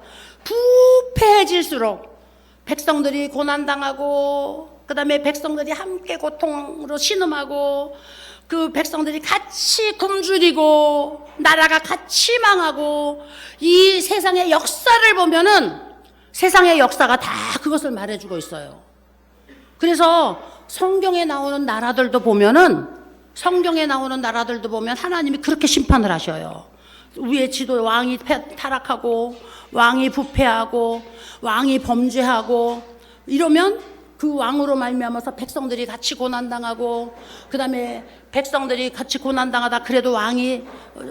부패해질수록 백성들이 고난당하고, 그 다음에 백성들이 함께 고통으로 신음하고, 그 백성들이 같이 굶주리고, 나라가 같이 망하고, 이 세상의 역사를 보면은 세상의 역사가 다 그것을 말해주고 있어요. 그래서 성경에 나오는 나라들도 보면 하나님이 그렇게 심판을 하셔요. 위에 지도 왕이 타락하고, 왕이 부패하고, 왕이 범죄하고, 이러면 그 왕으로 말미암아서 백성들이 같이 고난당하고, 그 다음에 백성들이 같이 고난당하다 그래도 왕이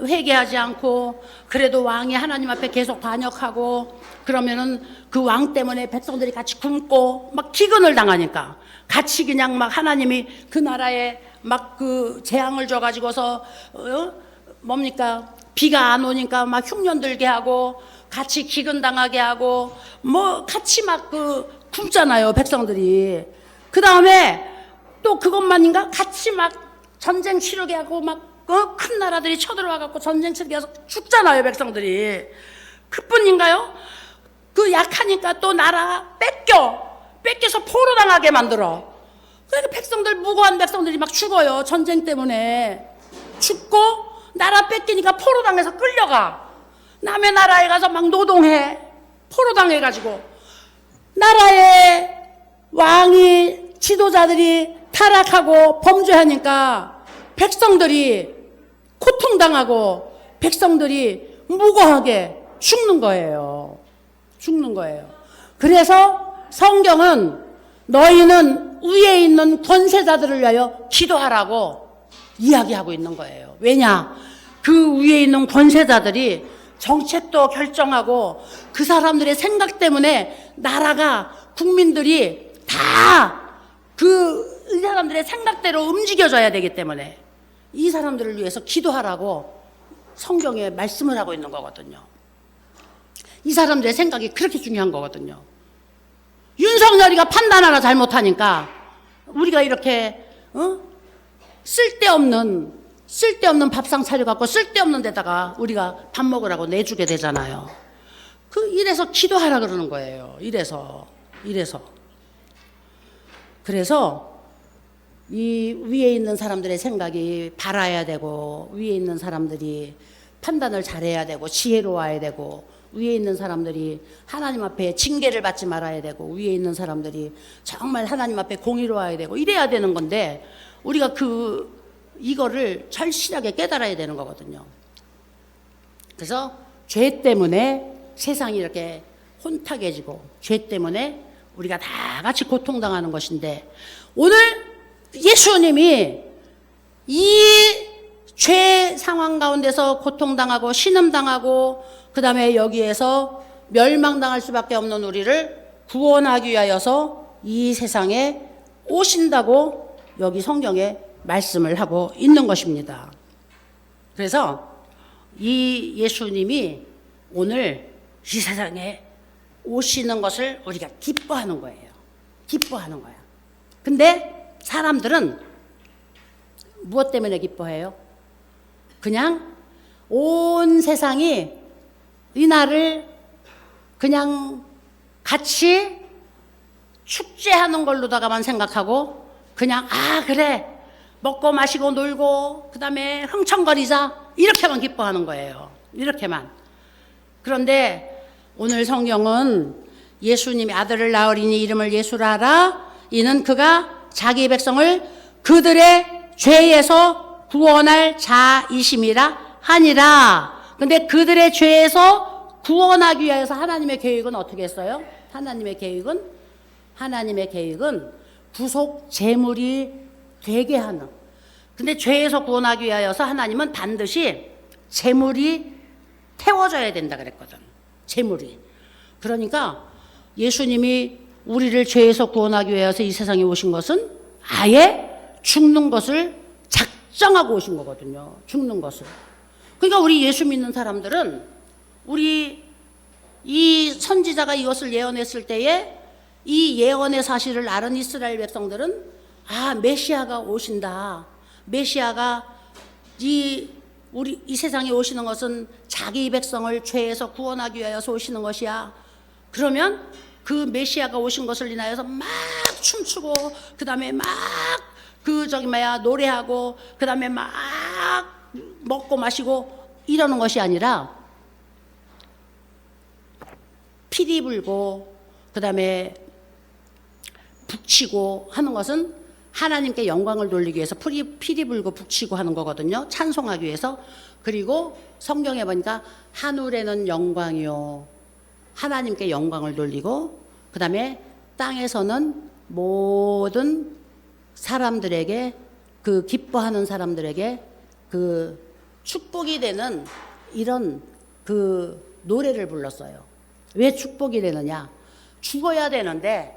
회개하지 않고, 그래도 왕이 하나님 앞에 계속 반역하고, 그러면은 그 왕 때문에 백성들이 같이 굶고 막 기근을 당하니까 같이 그냥 막 하나님이 그 나라에 막 그 재앙을 줘가지고서 뭡니까, 비가 안 오니까 막 흉년 들게 하고, 같이 기근 당하게 하고, 뭐 같이 막 굶잖아요, 백성들이. 그 다음에 또 그것만인가? 같이 막 전쟁 치르게 하고, 막 큰 나라들이 쳐들어와갖고 전쟁 치르게 해서 죽잖아요, 백성들이. 그뿐인가요? 그 약하니까 또 나라 뺏겨서 포로 당하게 만들어. 그러니까 백성들, 무고한 백성들이 막 죽어요. 전쟁 때문에 죽고, 나라 뺏기니까 포로 당해서 끌려가. 남의 나라에 가서 막 노동해. 포로 당해가지고. 나라의 왕이, 지도자들이 타락하고 범죄하니까 백성들이 고통당하고 백성들이 무고하게 죽는 거예요. 죽는 거예요. 그래서 성경은 너희는 위에 있는 권세자들을 위하여 기도하라고 이야기하고 있는 거예요. 왜냐? 그 위에 있는 권세자들이 정책도 결정하고 그 사람들의 생각 때문에 나라가, 국민들이 다 이 사람들의 생각대로 움직여져야 되기 때문에 이 사람들을 위해서 기도하라고 성경에 말씀을 하고 있는 거거든요. 이 사람들의 생각이 그렇게 중요한 거거든요. 윤석열이가 판단 하나 잘못하니까 우리가 이렇게 쓸데없는 밥상 차려갖고 쓸데없는 데다가 우리가 밥 먹으라고 내주게 되잖아요. 이래서 기도하라 그러는 거예요. 이래서. 그래서 이 위에 있는 사람들의 생각이 바라야 되고, 위에 있는 사람들이 판단을 잘해야 되고, 지혜로워야 되고, 위에 있는 사람들이 하나님 앞에 징계를 받지 말아야 되고, 위에 있는 사람들이 정말 하나님 앞에 공의로워야 되고, 이래야 되는 건데, 우리가 이거를 절실하게 깨달아야 되는 거거든요. 그래서 죄 때문에 세상이 이렇게 혼탁해지고, 죄 때문에 우리가 다 같이 고통당하는 것인데, 오늘 예수님이 이 죄 상황 가운데서 고통당하고 신음당하고 그 다음에 여기에서 멸망당할 수밖에 없는 우리를 구원하기 위하여서 이 세상에 오신다고 여기 성경에 말씀을 하고 있는 것입니다. 그래서 이 예수님이 오늘 이 세상에 오시는 것을 우리가 기뻐하는 거예요. 기뻐하는 거야. 근데 사람들은 무엇 때문에 기뻐해요? 그냥 온 세상이 이 날을 그냥 같이 축제하는 걸로다가만 생각하고 그냥 그래 먹고 마시고 놀고 그 다음에 흥청거리자 이렇게만 기뻐하는 거예요. 이렇게만. 그런데 오늘 성경은 예수님이 아들을 낳으리니 이름을 예수라 하라. 이는 그가 자기 백성을 그들의 죄에서 구원할 자이심이라 하니라. 근데 그들의 죄에서 구원하기 위해서 하나님의 계획은 어떻게 했어요? 하나님의 계획은 구속 제물이 되게 하는. 근데 죄에서 구원하기 위하여서 하나님은 반드시 제물이 태워져야 된다 그랬거든. 제물이. 그러니까 예수님이 우리를 죄에서 구원하기 위해서 이 세상에 오신 것은 아예 죽는 것을 작정하고 오신 거거든요. 죽는 것을. 그러니까 우리 예수 믿는 사람들은 우리 이 선지자가 이것을 예언했을 때에 이 예언의 사실을 알은 이스라엘 백성들은 메시아가 오신다. 메시아가 이 세상에 오시는 것은 자기 백성을 죄에서 구원하기 위하여서 오시는 것이야. 그러면 그 메시아가 오신 것을 인하여서 막 춤추고 그 다음에 막 노래하고 그 다음에 막 먹고 마시고 이러는 것이 아니라 피리 불고 그 다음에 북치고 하는 것은 하나님께 영광을 돌리기 위해서 피리 불고 북치고 하는 거거든요. 찬송하기 위해서. 그리고 성경에 보니까 하늘에는 영광이요 하나님께 영광을 돌리고 그 다음에 땅에서는 모든 사람들에게 기뻐하는 사람들에게 축복이 되는 이런 노래를 불렀어요. 왜 축복이 되느냐? 죽어야 되는데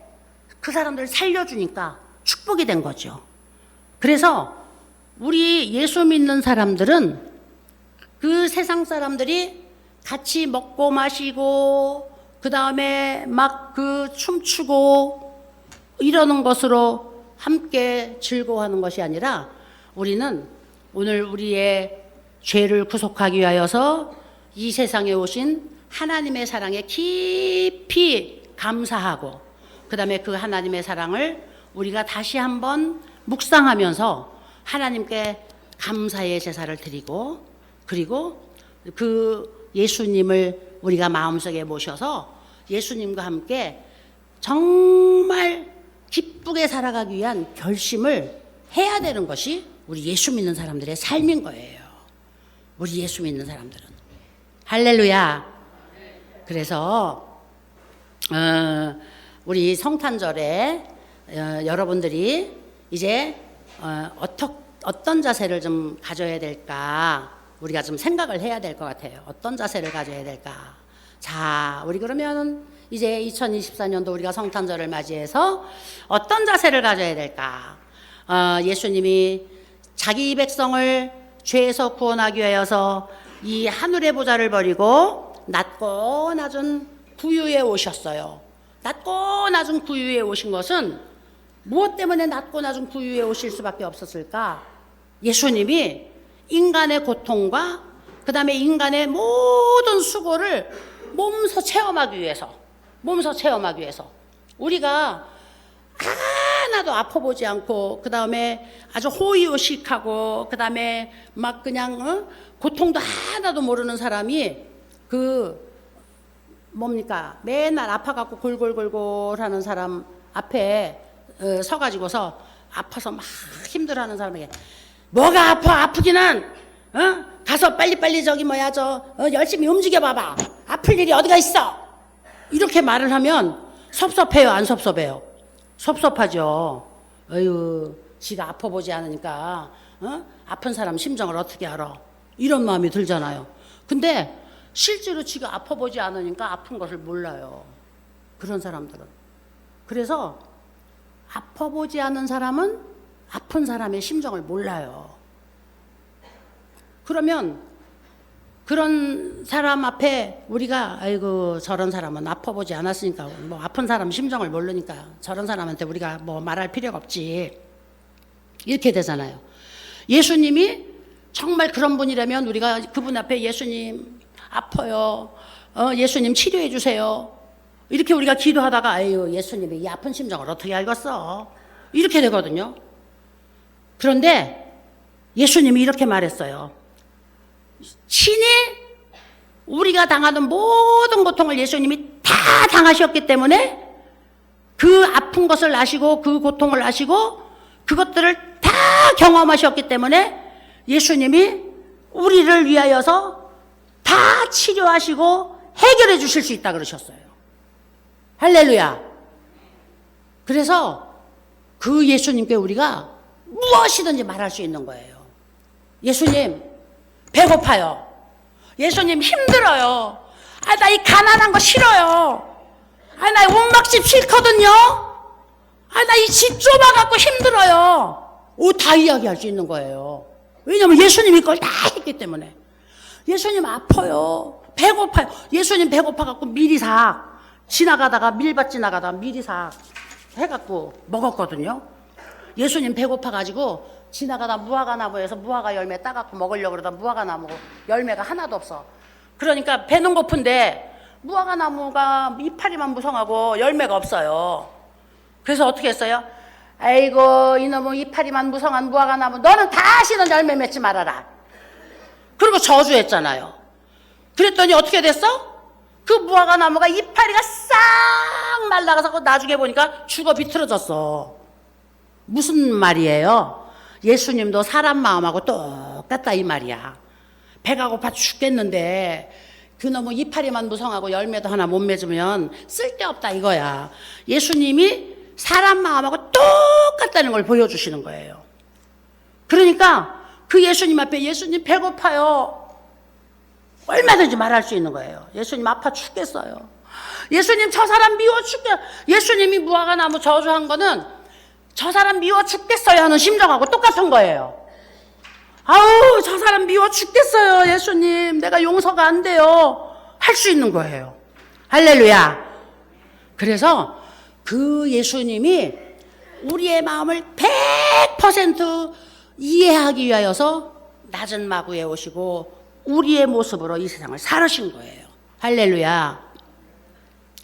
그 사람들 살려주니까 축복이 된 거죠. 그래서 우리 예수 믿는 사람들은 그 세상 사람들이 같이 먹고 마시고 그 다음에 막 춤추고 이러는 것으로 함께 즐거워하는 것이 아니라 우리는 오늘 우리의 죄를 구속하기 위하여서 이 세상에 오신 하나님의 사랑에 깊이 감사하고 그 다음에 그 하나님의 사랑을 우리가 다시 한번 묵상하면서 하나님께 감사의 제사를 드리고 그리고 그 예수님을 우리가 마음속에 모셔서 예수님과 함께 정말 기쁘게 살아가기 위한 결심을 해야 되는 것이 우리 예수 믿는 사람들의 삶인 거예요. 우리 예수 믿는 사람들은. 할렐루야. 그래서 우리 성탄절에 여러분들이 이제 어떤 자세를 좀 가져야 될까, 우리가 좀 생각을 해야 될 것 같아요. 어떤 자세를 가져야 될까. 자, 우리 그러면 이제 2024년도 우리가 성탄절을 맞이해서 어떤 자세를 가져야 될까. 예수님이 자기 백성을 죄에서 구원하기 위하여서 이 하늘의 보좌를 버리고 낮고 낮은 구유에 오셨어요. 낮고 낮은 구유에 오신 것은 무엇 때문에 낮고 낮은 구유에 오실 수밖에 없었을까? 예수님이 인간의 고통과 그 다음에 인간의 모든 수고를 몸소 체험하기 위해서, 우리가 하나도 아파보지 않고, 그 다음에 아주 호의호식하고, 그 다음에 막 그냥 고통도 하나도 모르는 사람이 맨날 아파갖고 골골골골 하는 사람 앞에 서가지고서 아파서 막 힘들어하는 사람에게 뭐가 아프기는 가서 빨리빨리 열심히 움직여봐봐. 아플 일이 어디가 있어? 이렇게 말을 하면 섭섭해요, 안 섭섭해요? 섭섭하죠. 지가 아파보지 않으니까 아픈 사람 심정을 어떻게 알아? 이런 마음이 들잖아요. 근데 실제로 지가 아파보지 않으니까 아픈 것을 몰라요, 그런 사람들은. 그래서 아파보지 않은 사람은 아픈 사람의 심정을 몰라요. 그러면 그런 사람 앞에 우리가 아이고 저런 사람은 아파보지 않았으니까 뭐 아픈 사람 심정을 모르니까 저런 사람한테 우리가 뭐 말할 필요가 없지, 이렇게 되잖아요. 예수님이 정말 그런 분이라면 우리가 그분 앞에 예수님 아파요, 예수님 치료해 주세요, 이렇게 우리가 기도하다가 아유 예수님이 이 아픈 심정을 어떻게 알겠어, 이렇게 되거든요. 그런데 예수님이 이렇게 말했어요. 친히 우리가 당하는 모든 고통을 예수님이 다 당하셨기 때문에 그 아픈 것을 아시고 그 고통을 아시고 그것들을 다 경험하셨기 때문에 예수님이 우리를 위하여서 다 치료하시고 해결해 주실 수 있다 그러셨어요. 할렐루야. 그래서 그 예수님께 우리가 무엇이든지 말할 수 있는 거예요. 예수님 배고파요. 예수님 힘들어요. 나 이 가난한 거 싫어요. 나 이 옥막집 싫거든요. 나 이 집 좁아갖고 힘들어요. 다 이야기할 수 있는 거예요. 왜냐면 예수님이 그걸 다 했기 때문에. 예수님 아파요. 배고파요. 예수님 배고파갖고 미리삭 지나가다가 밀밭 지나가다가 미리삭 해갖고 먹었거든요. 예수님 배고파가지고 지나가다 무화과 나무에서 무화과 열매 따갖고 먹으려고 그러다 무화과 나무 열매가 하나도 없어. 그러니까 배는 고픈데 무화과 나무가 이파리만 무성하고 열매가 없어요. 그래서 어떻게 했어요? 아이고 이놈의 이파리만 무성한 무화과 나무, 너는 다시는 열매 맺지 말아라. 그리고 저주했잖아요. 그랬더니 어떻게 됐어? 그 무화과 나무가 이파리가 싹 말라가서 나중에 보니까 죽어 비틀어졌어. 무슨 말이에요? 예수님도 사람 마음하고 똑같다 이 말이야. 배가 고파 죽겠는데 그놈의 이파리만 무성하고 열매도 하나 못 맺으면 쓸데없다 이거야. 예수님이 사람 마음하고 똑같다는 걸 보여주시는 거예요. 그러니까 그 예수님 앞에 예수님 배고파요, 얼마든지 말할 수 있는 거예요. 예수님 아파 죽겠어요. 예수님 저 사람 미워 예수님이 무화과 나무 저주한 거는 저 사람 미워 죽겠어요 하는 심정하고 똑같은 거예요. 아우 저 사람 미워 죽겠어요 예수님, 내가 용서가 안 돼요, 할 수 있는 거예요. 할렐루야. 그래서 그 예수님이 우리의 마음을 100% 이해하기 위하여서 낮은 마구에 오시고 우리의 모습으로 이 세상을 살으신 거예요. 할렐루야.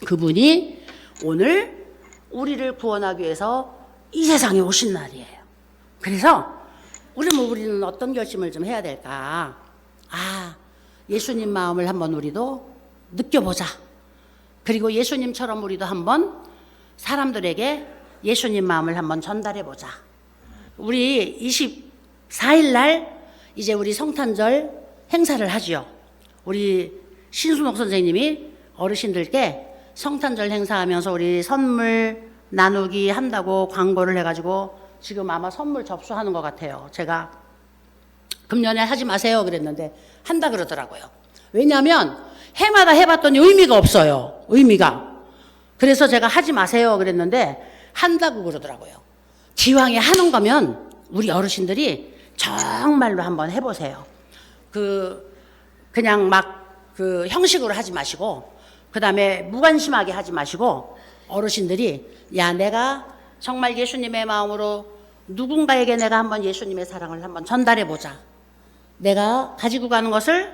그분이 오늘 우리를 구원하기 위해서 이 세상에 오신 날이에요. 그래서 우리는 어떤 결심을 좀 해야 될까? 예수님 마음을 한번 우리도 느껴보자. 그리고 예수님처럼 우리도 한번 사람들에게 예수님 마음을 한번 전달해보자. 우리 24일 날 이제 우리 성탄절 행사를 하지요. 우리 신순옥 선생님이 어르신들께 성탄절 행사하면서 우리 선물 나누기 한다고 광고를 해가지고 지금 아마 선물 접수하는 것 같아요. 제가 금년에 하지 마세요 그랬는데 한다 그러더라고요. 왜냐하면 해마다 해봤더니 의미가 없어요. 의미가. 그래서 제가 하지 마세요 그랬는데 한다고 그러더라고요. 기왕에 하는 거면 우리 어르신들이 정말로 한번 해보세요. 그냥 막 그 형식으로 하지 마시고, 그 다음에 무관심하게 하지 마시고, 어르신들이 야, 내가 정말 예수님의 마음으로 누군가에게 내가 한번 예수님의 사랑을 한번 전달해 보자. 내가 가지고 가는 것을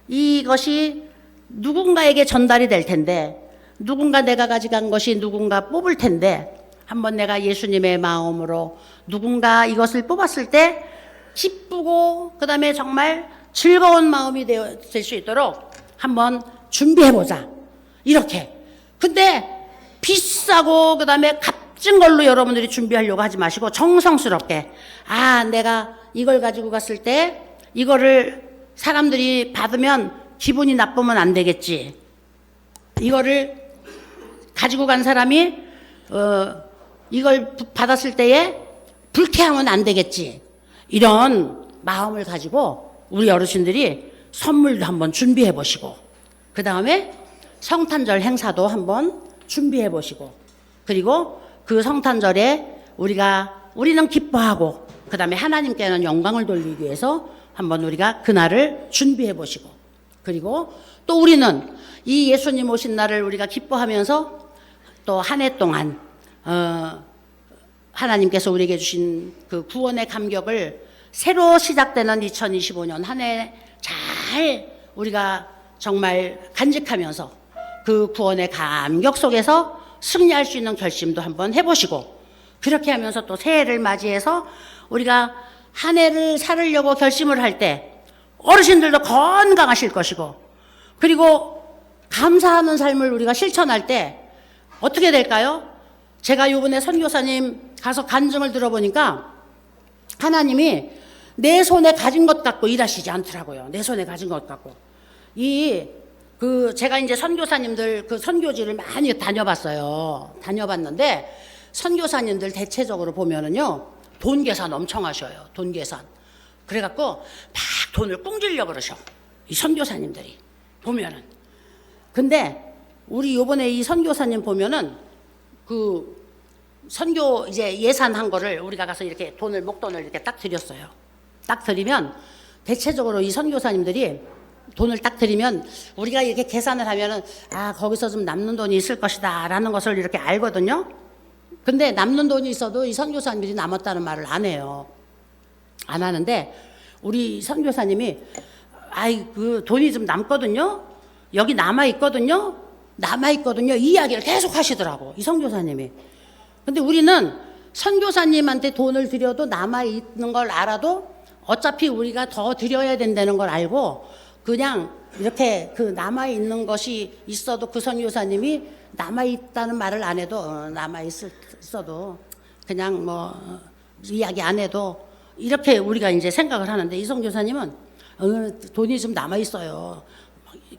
이것이 누군가에게 전달이 될 텐데, 누군가 내가 가져간 것이 누군가 뽑을 텐데, 한번 내가 예수님의 마음으로 누군가 이것을 뽑았을 때 기쁘고 그 다음에 정말 즐거운 마음이 될 수 있도록 한번 준비해보자. 이렇게. 근데 비싸고 그 다음에 값진 걸로 여러분들이 준비하려고 하지 마시고 정성스럽게, 아, 내가 이걸 가지고 갔을 때 이거를 사람들이 받으면 기분이 나쁘면 안 되겠지. 이거를 가지고 간 사람이 이걸 받았을 때에 불쾌하면 안 되겠지. 이런 마음을 가지고 우리 어르신들이 선물도 한번 준비해 보시고, 그 다음에 성탄절 행사도 한번 준비해 보시고, 그리고 그 성탄절에 우리는 기뻐하고, 그 다음에 하나님께는 영광을 돌리기 위해서 한번 우리가 그날을 준비해 보시고, 그리고 또 우리는 이 예수님 오신 날을 우리가 기뻐하면서 또 한 해 동안 하나님께서 우리에게 주신 그 구원의 감격을 새로 시작되는 2025년 한 해 잘 우리가 정말 간직하면서 그 구원의 감격 속에서 승리할 수 있는 결심도 한번 해보시고, 그렇게 하면서 또 새해를 맞이해서 우리가 한 해를 살으려고 결심을 할 때 어르신들도 건강하실 것이고, 그리고 감사하는 삶을 우리가 실천할 때 어떻게 될까요? 제가 이번에 선교사님 가서 간증을 들어보니까 하나님이 내 손에 가진 것 갖고 일하시지 않더라고요. 내 손에 가진 것 갖고. 제가 이제 선교사님들 그 선교지를 많이 다녀봤어요. 다녀봤는데 선교사님들 대체적으로 보면은요, 돈 계산 엄청 하셔요. 돈 계산. 그래갖고 막 돈을 꿍질려 그러셔. 이 선교사님들이 보면은. 근데 우리 요번에 이 선교사님 보면은 그 선교 이제 예산한 거를 우리가 가서 이렇게 목돈을 이렇게 딱 드렸어요. 딱 드리면 대체적으로 이 선교사님들이 돈을 딱 드리면 우리가 이렇게 계산을 하면은 아, 거기서 좀 남는 돈이 있을 것이다 라는 것을 이렇게 알거든요. 근데 남는 돈이 있어도 이 선교사님들이 남았다는 말을 안 해요. 안 하는데 우리 선교사님이 그 돈이 좀 남거든요. 여기 남아있거든요. 이 이야기를 계속 하시더라고, 이 선교사님이. 근데 우리는 선교사님한테 돈을 드려도 남아있는 걸 알아도 어차피 우리가 더 드려야 된다는 걸 알고 그냥 이렇게 그 남아있는 것이 있어도 그 선교사님이 남아있다는 말을 안 해도 남아있어도 그냥 뭐 이야기 안 해도 이렇게 우리가 이제 생각을 하는데, 이 선교사님은 돈이 좀 남아있어요.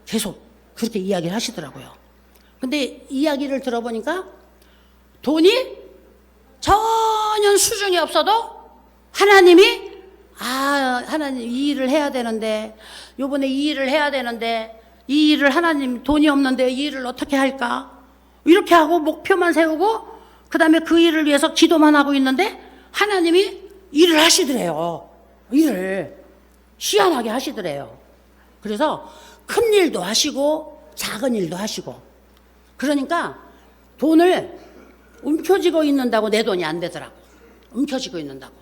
계속 그렇게 이야기를 하시더라고요. 근데 이야기를 들어보니까 돈이 전혀 수준이 없어도 하나님이 하나님 이 일을 해야 되는데, 요번에 이 일을 해야 되는데, 이 일을 하나님 돈이 없는데 이 일을 어떻게 할까? 이렇게 하고 목표만 세우고 그 다음에 그 일을 위해서 기도만 하고 있는데 하나님이 일을 하시더래요. 일을 희한하게 하시더래요. 그래서 큰 일도 하시고 작은 일도 하시고, 그러니까 돈을 움켜쥐고 있는다고 내 돈이 안 되더라고. 움켜쥐고 있는다고.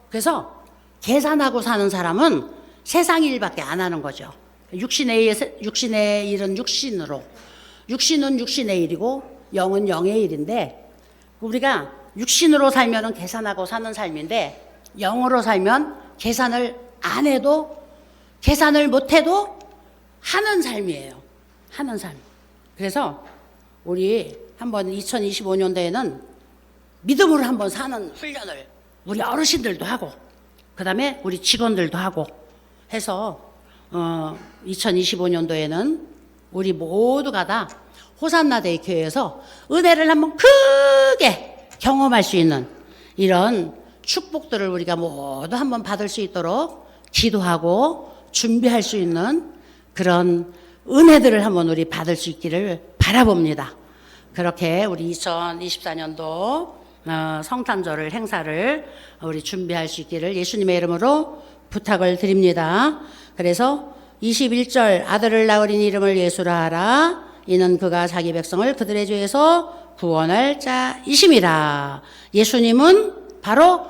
그래서 계산하고 사는 사람은 세상 일밖에 안 하는 거죠. 육신의 일은 육신으로, 육신은 육신의 일이고 영은 영의 일인데, 우리가 육신으로 살면은 계산하고 사는 삶인데 영으로 살면 계산을 안 해도, 계산을 못 해도 하는 삶이에요. 하는 삶. 그래서 우리 한번 2025년도에는 믿음으로 한번 사는 훈련을 우리 어르신들도 하고 그 다음에 우리 직원들도 하고 해서 2025년도에는 우리 모두가 다 호산나 데이교회에서 은혜를 한번 크게 경험할 수 있는 이런 축복들을 우리가 모두 한번 받을 수 있도록 기도하고 준비할 수 있는 그런 은혜들을 한번 우리 받을 수 있기를 바라봅니다. 그렇게 우리 2024년도 성탄절 행사를 우리 준비할 수 있기를 예수님의 이름으로 부탁을 드립니다. 그래서 21절 아들을 낳으린 이름을 예수라 하라. 이는 그가 자기 백성을 그들의 죄에서 구원할 자이심이라. 예수님은 바로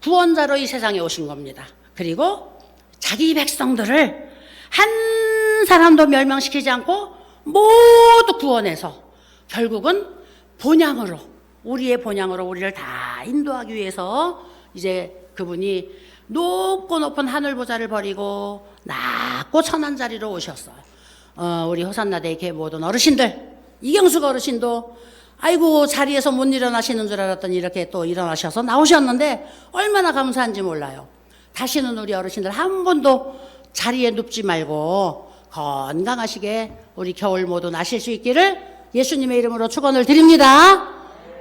구원자로 이 세상에 오신 겁니다. 그리고 자기 백성들을 한 사람도 멸망시키지 않고 모두 구원해서 결국은 본향으로, 우리의 본향으로 우리를 다 인도하기 위해서 이제 그분이 높고 높은 하늘 보좌를 버리고 낮고 천한 자리로 오셨어요. 우리 호산나대의 교회 모든 어르신들, 이경숙 어르신도 아이고 자리에서 못 일어나시는 줄 알았더니 이렇게 또 일어나셔서 나오셨는데 얼마나 감사한지 몰라요. 다시는 우리 어르신들 한 번도 자리에 눕지 말고 건강하시게 우리 겨울 모두 나실 수 있기를 예수님의 이름으로 축원을 드립니다.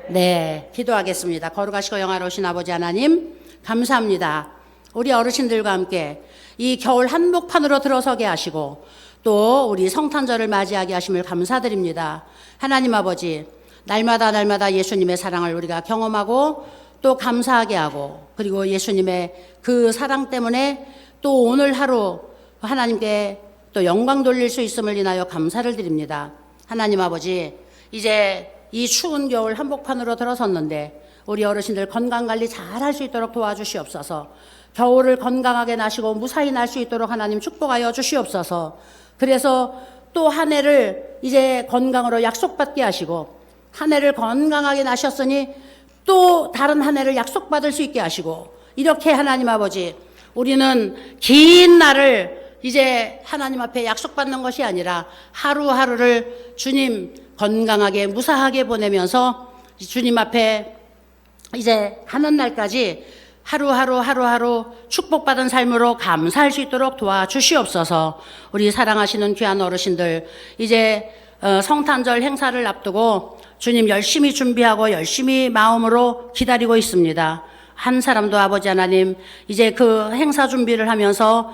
네, 기도하겠습니다. 거룩하시고 영화로우신 아버지 하나님 감사합니다. 우리 어르신들과 함께 이 겨울 한복판으로 들어서게 하시고 또 우리 성탄절을 맞이하게 하심을 감사드립니다. 하나님 아버지, 날마다 예수님의 사랑을 우리가 경험하고 또 감사하게 하고 그리고 예수님의 그 사랑 때문에 또 오늘 하루 하나님께 또 영광 돌릴 수 있음을 인하여 감사를 드립니다. 하나님 아버지, 이제 이 추운 겨울 한복판으로 들어섰는데 우리 어르신들 건강관리 잘 할 수 있도록 도와주시옵소서. 겨울을 건강하게 나시고 무사히 날 수 있도록 하나님 축복하여 주시옵소서. 그래서 또 한 해를 이제 건강으로 약속받게 하시고 한 해를 건강하게 나셨으니 또 다른 한 해를 약속받을 수 있게 하시고 이렇게 하나님 아버지, 우리는 긴 날을 이제 하나님 앞에 약속받는 것이 아니라 하루하루를 주님 건강하게 무사하게 보내면서 주님 앞에 이제 가는 날까지 하루하루 축복받은 삶으로 감사할 수 있도록 도와주시옵소서. 우리 사랑하시는 귀한 어르신들, 이제 성탄절 행사를 앞두고 주님 열심히 준비하고 열심히 마음으로 기다리고 있습니다. 한 사람도 아버지 하나님 이제 그 행사 준비를 하면서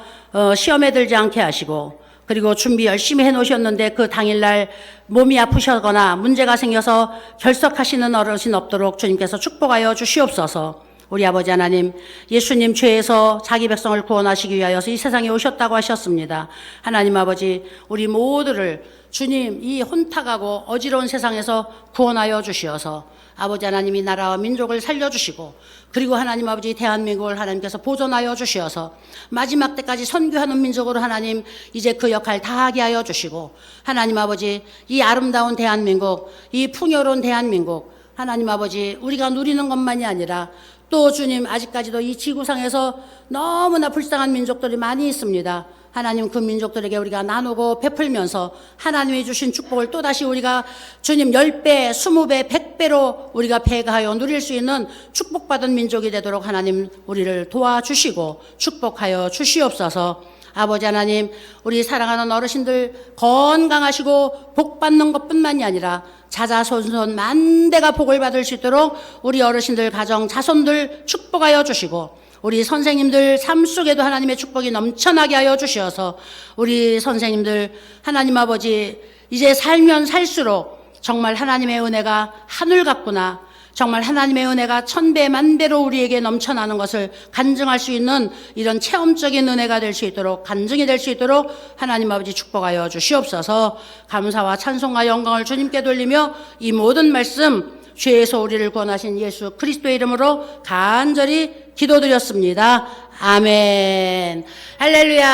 시험에 들지 않게 하시고 그리고 준비 열심히 해놓으셨는데 그 당일날 몸이 아프시거나 문제가 생겨서 결석하시는 어르신 없도록 주님께서 축복하여 주시옵소서. 우리 아버지 하나님, 예수님 죄에서 자기 백성을 구원하시기 위하여서 이 세상에 오셨다고 하셨습니다. 하나님 아버지, 우리 모두를 주님 이 혼탁하고 어지러운 세상에서 구원하여 주시어서 아버지 하나님이 나라와 민족을 살려주시고 그리고 하나님 아버지 대한민국을 하나님께서 보존하여 주시어서 마지막 때까지 선교하는 민족으로 하나님 이제 그 역할 다하게 하여 주시고 하나님 아버지 이 아름다운 대한민국, 이 풍요로운 대한민국 하나님 아버지 우리가 누리는 것만이 아니라 또 주님 아직까지도 이 지구상에서 너무나 불쌍한 민족들이 많이 있습니다. 하나님 그 민족들에게 우리가 나누고 베풀면서 하나님이 주신 축복을 또다시 우리가 주님 10배, 20배, 100배로 우리가 배가하여 누릴 수 있는 축복받은 민족이 되도록 하나님 우리를 도와주시고 축복하여 주시옵소서. 아버지 하나님, 우리 사랑하는 어르신들 건강하시고 복받는 것뿐만이 아니라 자자손손 만대가 복을 받을 수 있도록 우리 어르신들 가정 자손들 축복하여 주시고 우리 선생님들 삶 속에도 하나님의 축복이 넘쳐나게 하여 주시어서 우리 선생님들 하나님 아버지 이제 살면 살수록 정말 하나님의 은혜가 하늘 같구나, 정말 하나님의 은혜가 천배 만배로 우리에게 넘쳐나는 것을 간증할 수 있는 이런 체험적인 은혜가 될 수 있도록, 간증이 될 수 있도록 하나님 아버지 축복하여 주시옵소서. 감사와 찬송과 영광을 주님께 돌리며 이 모든 말씀 죄에서 우리를 구원하신 예수 그리스도의 이름으로 간절히 기도드렸습니다. 아멘. 할렐루야.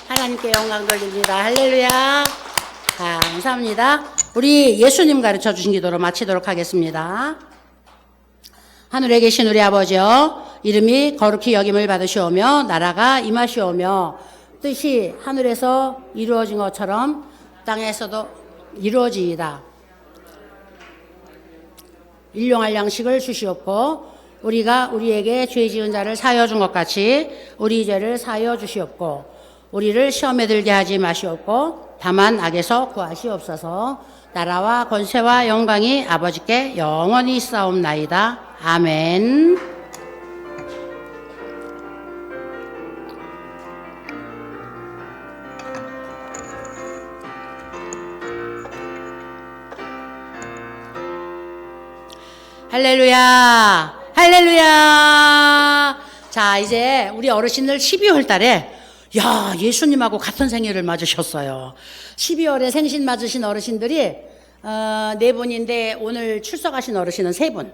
하나님께 영광 돌립니다. 할렐루야. 감사합니다. 우리 예수님 가르쳐 주신 기도로 마치도록 하겠습니다. 하늘에 계신 우리 아버지여, 이름이 거룩히 여김을 받으시오며 나라가 임하시오며 뜻이 하늘에서 이루어진 것처럼 땅에서도 이루어지이다. 일용할 양식을 주시옵고 우리가 우리에게 죄 지은 자를 사하여 준 것 같이 우리 죄를 사하여 주시옵고 우리를 시험에 들게 하지 마시옵고 다만 악에서 구하시옵소서. 나라와 권세와 영광이 아버지께 영원히 있사옵나이다. 아멘. 할렐루야, 할렐루야. 자, 이제 우리 어르신들 12월 달에 야, 예수님하고 같은 생일을 맞으셨어요. 12월에 생신 맞으신 어르신들이 4분인데 오늘 출석하신 어르신은 3분.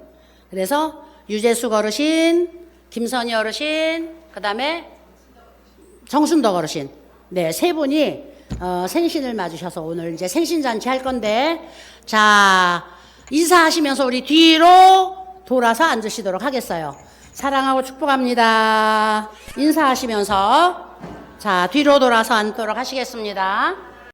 그래서 유재숙 어르신, 김선희 어르신, 그 다음에 정순덕 어르신. 네, 3분이 생신을 맞으셔서 오늘 이제 생신잔치 할 건데, 자, 인사하시면서 우리 뒤로 돌아서 앉으시도록 하겠어요. 사랑하고 축복합니다. 인사하시면서 자, 뒤로 돌아서 앉도록 하시겠습니다.